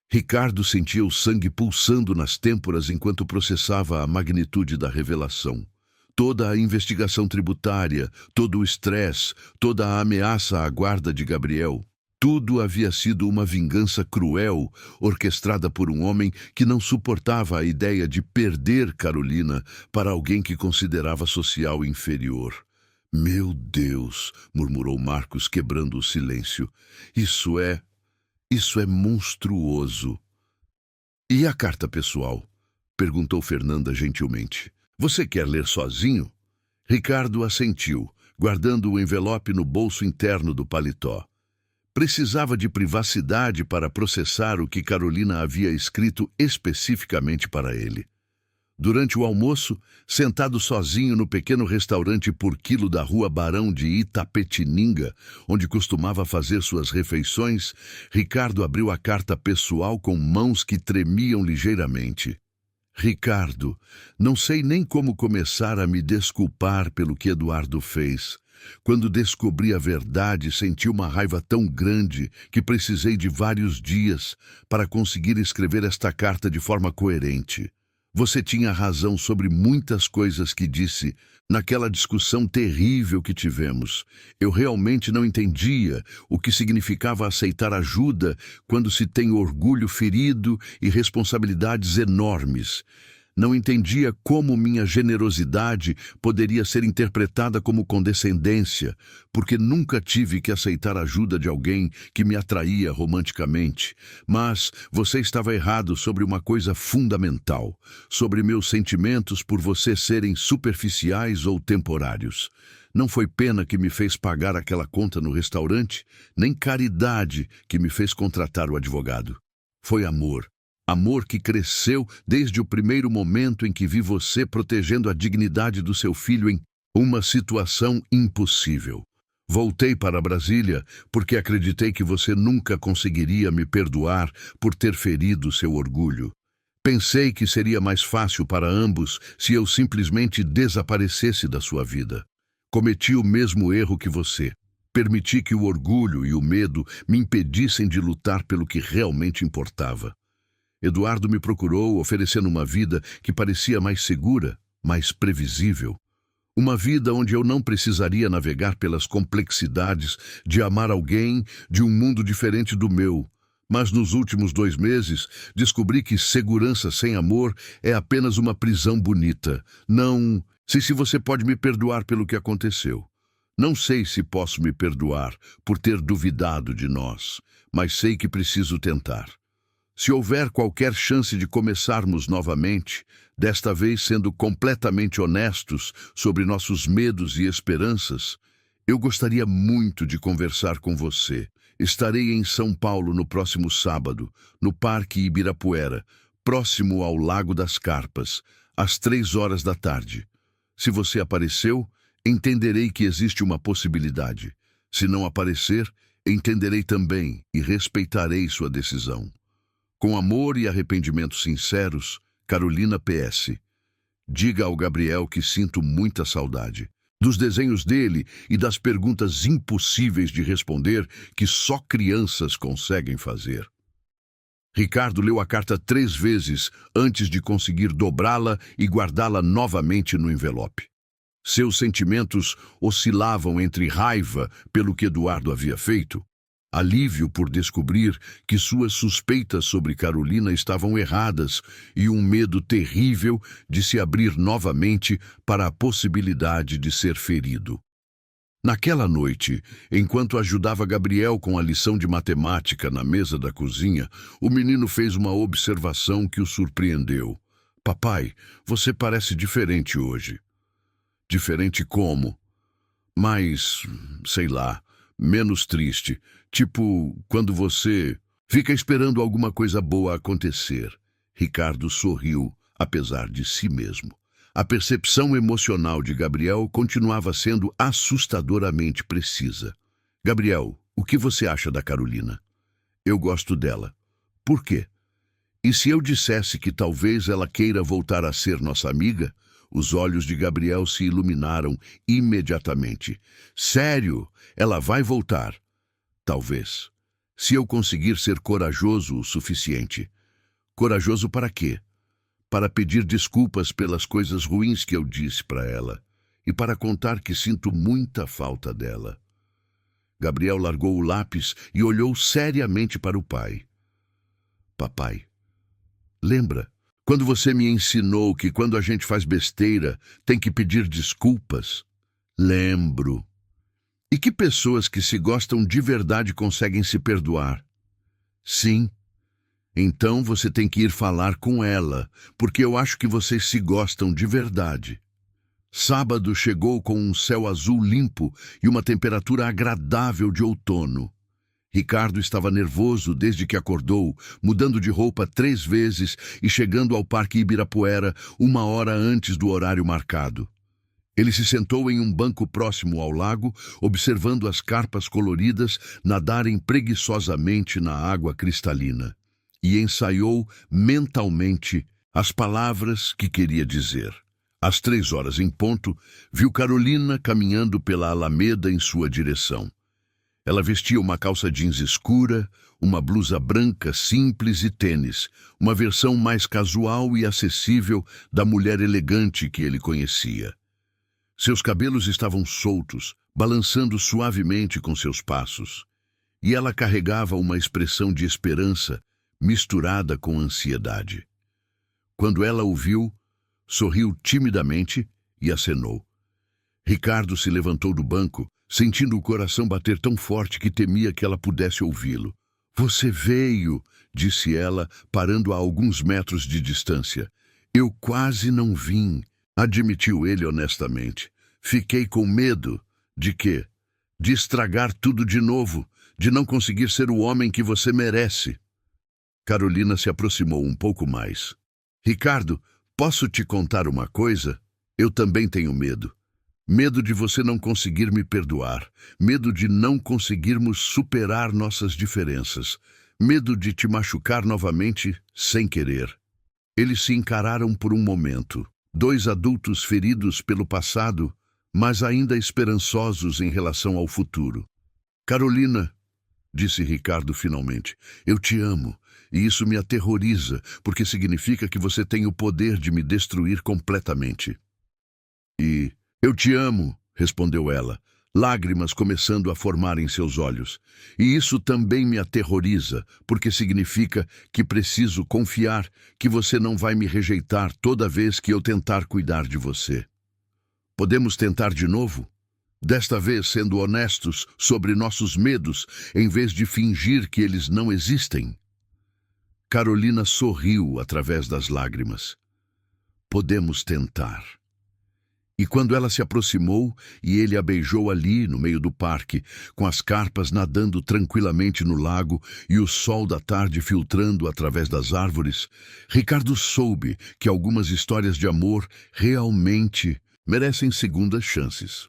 Ricardo sentia o sangue pulsando nas têmporas enquanto processava a magnitude da revelação. Toda a investigação tributária, todo o estresse, toda a ameaça à guarda de Gabriel, tudo havia sido uma vingança cruel, orquestrada por um homem que não suportava a ideia de perder Carolina para alguém que considerava social inferior. "Meu Deus", murmurou Marcos, quebrando o silêncio. Isso é monstruoso." "E a carta pessoal?" perguntou Fernanda gentilmente. "Você quer ler sozinho?" Ricardo assentiu, guardando o envelope no bolso interno do paletó. Precisava de privacidade para processar o que Carolina havia escrito especificamente para ele. Durante o almoço, sentado sozinho no pequeno restaurante por quilo da rua Barão de Itapetininga, onde costumava fazer suas refeições, Ricardo abriu a carta pessoal com mãos que tremiam ligeiramente. Ricardo, não sei nem como começar a me desculpar pelo que Eduardo fez. Quando descobri a verdade, senti uma raiva tão grande que precisei de vários dias para conseguir escrever esta carta de forma coerente. Você tinha razão sobre muitas coisas que disse naquela discussão terrível que tivemos. Eu realmente não entendia o que significava aceitar ajuda quando se tem orgulho ferido e responsabilidades enormes. Não entendia como minha generosidade poderia ser interpretada como condescendência, porque nunca tive que aceitar a ajuda de alguém que me atraía romanticamente. Mas você estava errado sobre uma coisa fundamental, sobre meus sentimentos por você serem superficiais ou temporários. Não foi pena que me fez pagar aquela conta no restaurante, nem caridade que me fez contratar o advogado. Foi amor. Amor que cresceu desde o primeiro momento em que vi você protegendo a dignidade do seu filho em uma situação impossível. Voltei para Brasília porque acreditei que você nunca conseguiria me perdoar por ter ferido seu orgulho. Pensei que seria mais fácil para ambos se eu simplesmente desaparecesse da sua vida. Cometi o mesmo erro que você. Permiti que o orgulho e o medo me impedissem de lutar pelo que realmente importava. Eduardo me procurou oferecendo uma vida que parecia mais segura, mais previsível. Uma vida onde eu não precisaria navegar pelas complexidades de amar alguém de um mundo diferente do meu. Mas nos últimos 2 meses, descobri que segurança sem amor é apenas uma prisão bonita. Não sei se você pode me perdoar pelo que aconteceu. Não sei se posso me perdoar por ter duvidado de nós, mas sei que preciso tentar. Se houver qualquer chance de começarmos novamente, desta vez sendo completamente honestos sobre nossos medos e esperanças, eu gostaria muito de conversar com você. Estarei em São Paulo no próximo sábado, no Parque Ibirapuera, próximo ao Lago das Carpas, às 3 horas da tarde. Se você apareceu, entenderei que existe uma possibilidade. Se não aparecer, entenderei também e respeitarei sua decisão. Com amor e arrependimento sinceros, Carolina PS. Diga ao Gabriel que sinto muita saudade. Dos desenhos dele e das perguntas impossíveis de responder que só crianças conseguem fazer. Ricardo leu a carta 3 vezes antes de conseguir dobrá-la e guardá-la novamente no envelope. Seus sentimentos oscilavam entre raiva pelo que Eduardo havia feito, alívio por descobrir que suas suspeitas sobre Carolina estavam erradas e um medo terrível de se abrir novamente para a possibilidade de ser ferido. Naquela noite, enquanto ajudava Gabriel com a lição de matemática na mesa da cozinha, o menino fez uma observação que o surpreendeu. Papai, você parece diferente hoje. Diferente como? Mais, sei lá, menos triste. Tipo, quando você fica esperando alguma coisa boa acontecer. Ricardo sorriu, apesar de si mesmo. A percepção emocional de Gabriel continuava sendo assustadoramente precisa. Gabriel, o que você acha da Carolina? Eu gosto dela. Por quê? E se eu dissesse que talvez ela queira voltar a ser nossa amiga? Os olhos de Gabriel se iluminaram imediatamente. Sério? Ela vai voltar? Talvez. Se eu conseguir ser corajoso o suficiente. Corajoso para quê? Para pedir desculpas pelas coisas ruins que eu disse para ela e para contar que sinto muita falta dela. Gabriel largou o lápis e olhou seriamente para o pai. Papai, lembra quando você me ensinou que quando a gente faz besteira tem que pedir desculpas? Lembro. E que pessoas que se gostam de verdade conseguem se perdoar? Sim. Então você tem que ir falar com ela, porque eu acho que vocês se gostam de verdade. Sábado chegou com um céu azul limpo e uma temperatura agradável de outono. Ricardo estava nervoso desde que acordou, mudando de roupa 3 vezes e chegando ao Parque Ibirapuera 1 hora antes do horário marcado. Ele se sentou em um banco próximo ao lago, observando as carpas coloridas nadarem preguiçosamente na água cristalina, e ensaiou mentalmente as palavras que queria dizer. Às 3 horas em ponto, viu Carolina caminhando pela Alameda em sua direção. Ela vestia uma calça jeans escura, uma blusa branca simples e tênis, uma versão mais casual e acessível da mulher elegante que ele conhecia. Seus cabelos estavam soltos, balançando suavemente com seus passos, e ela carregava uma expressão de esperança misturada com ansiedade. Quando ela o viu, sorriu timidamente e acenou. Ricardo se levantou do banco, sentindo o coração bater tão forte que temia que ela pudesse ouvi-lo. "Você veio", disse ela, parando a alguns metros de distância. "Eu quase não vim", admitiu ele honestamente. "Fiquei com medo." "De quê?" "De estragar tudo de novo, de não conseguir ser o homem que você merece." Carolina se aproximou um pouco mais. "Ricardo, posso te contar uma coisa? Eu também tenho medo. Medo de você não conseguir me perdoar. Medo de não conseguirmos superar nossas diferenças. Medo de te machucar novamente sem querer." Eles se encararam por um momento. Dois adultos feridos pelo passado, mas ainda esperançosos em relação ao futuro. "Carolina", disse Ricardo finalmente, "eu te amo, e isso me aterroriza, porque significa que você tem o poder de me destruir completamente." "E eu te amo", respondeu ela, lágrimas começando a formar em seus olhos. "E isso também me aterroriza, porque significa que preciso confiar que você não vai me rejeitar toda vez que eu tentar cuidar de você. Podemos tentar de novo? Desta vez sendo honestos sobre nossos medos, em vez de fingir que eles não existem." Carolina sorriu através das lágrimas. "Podemos tentar." E quando ela se aproximou e ele a beijou ali, no meio do parque, com as carpas nadando tranquilamente no lago e o sol da tarde filtrando através das árvores, Ricardo soube que algumas histórias de amor realmente merecem segundas chances.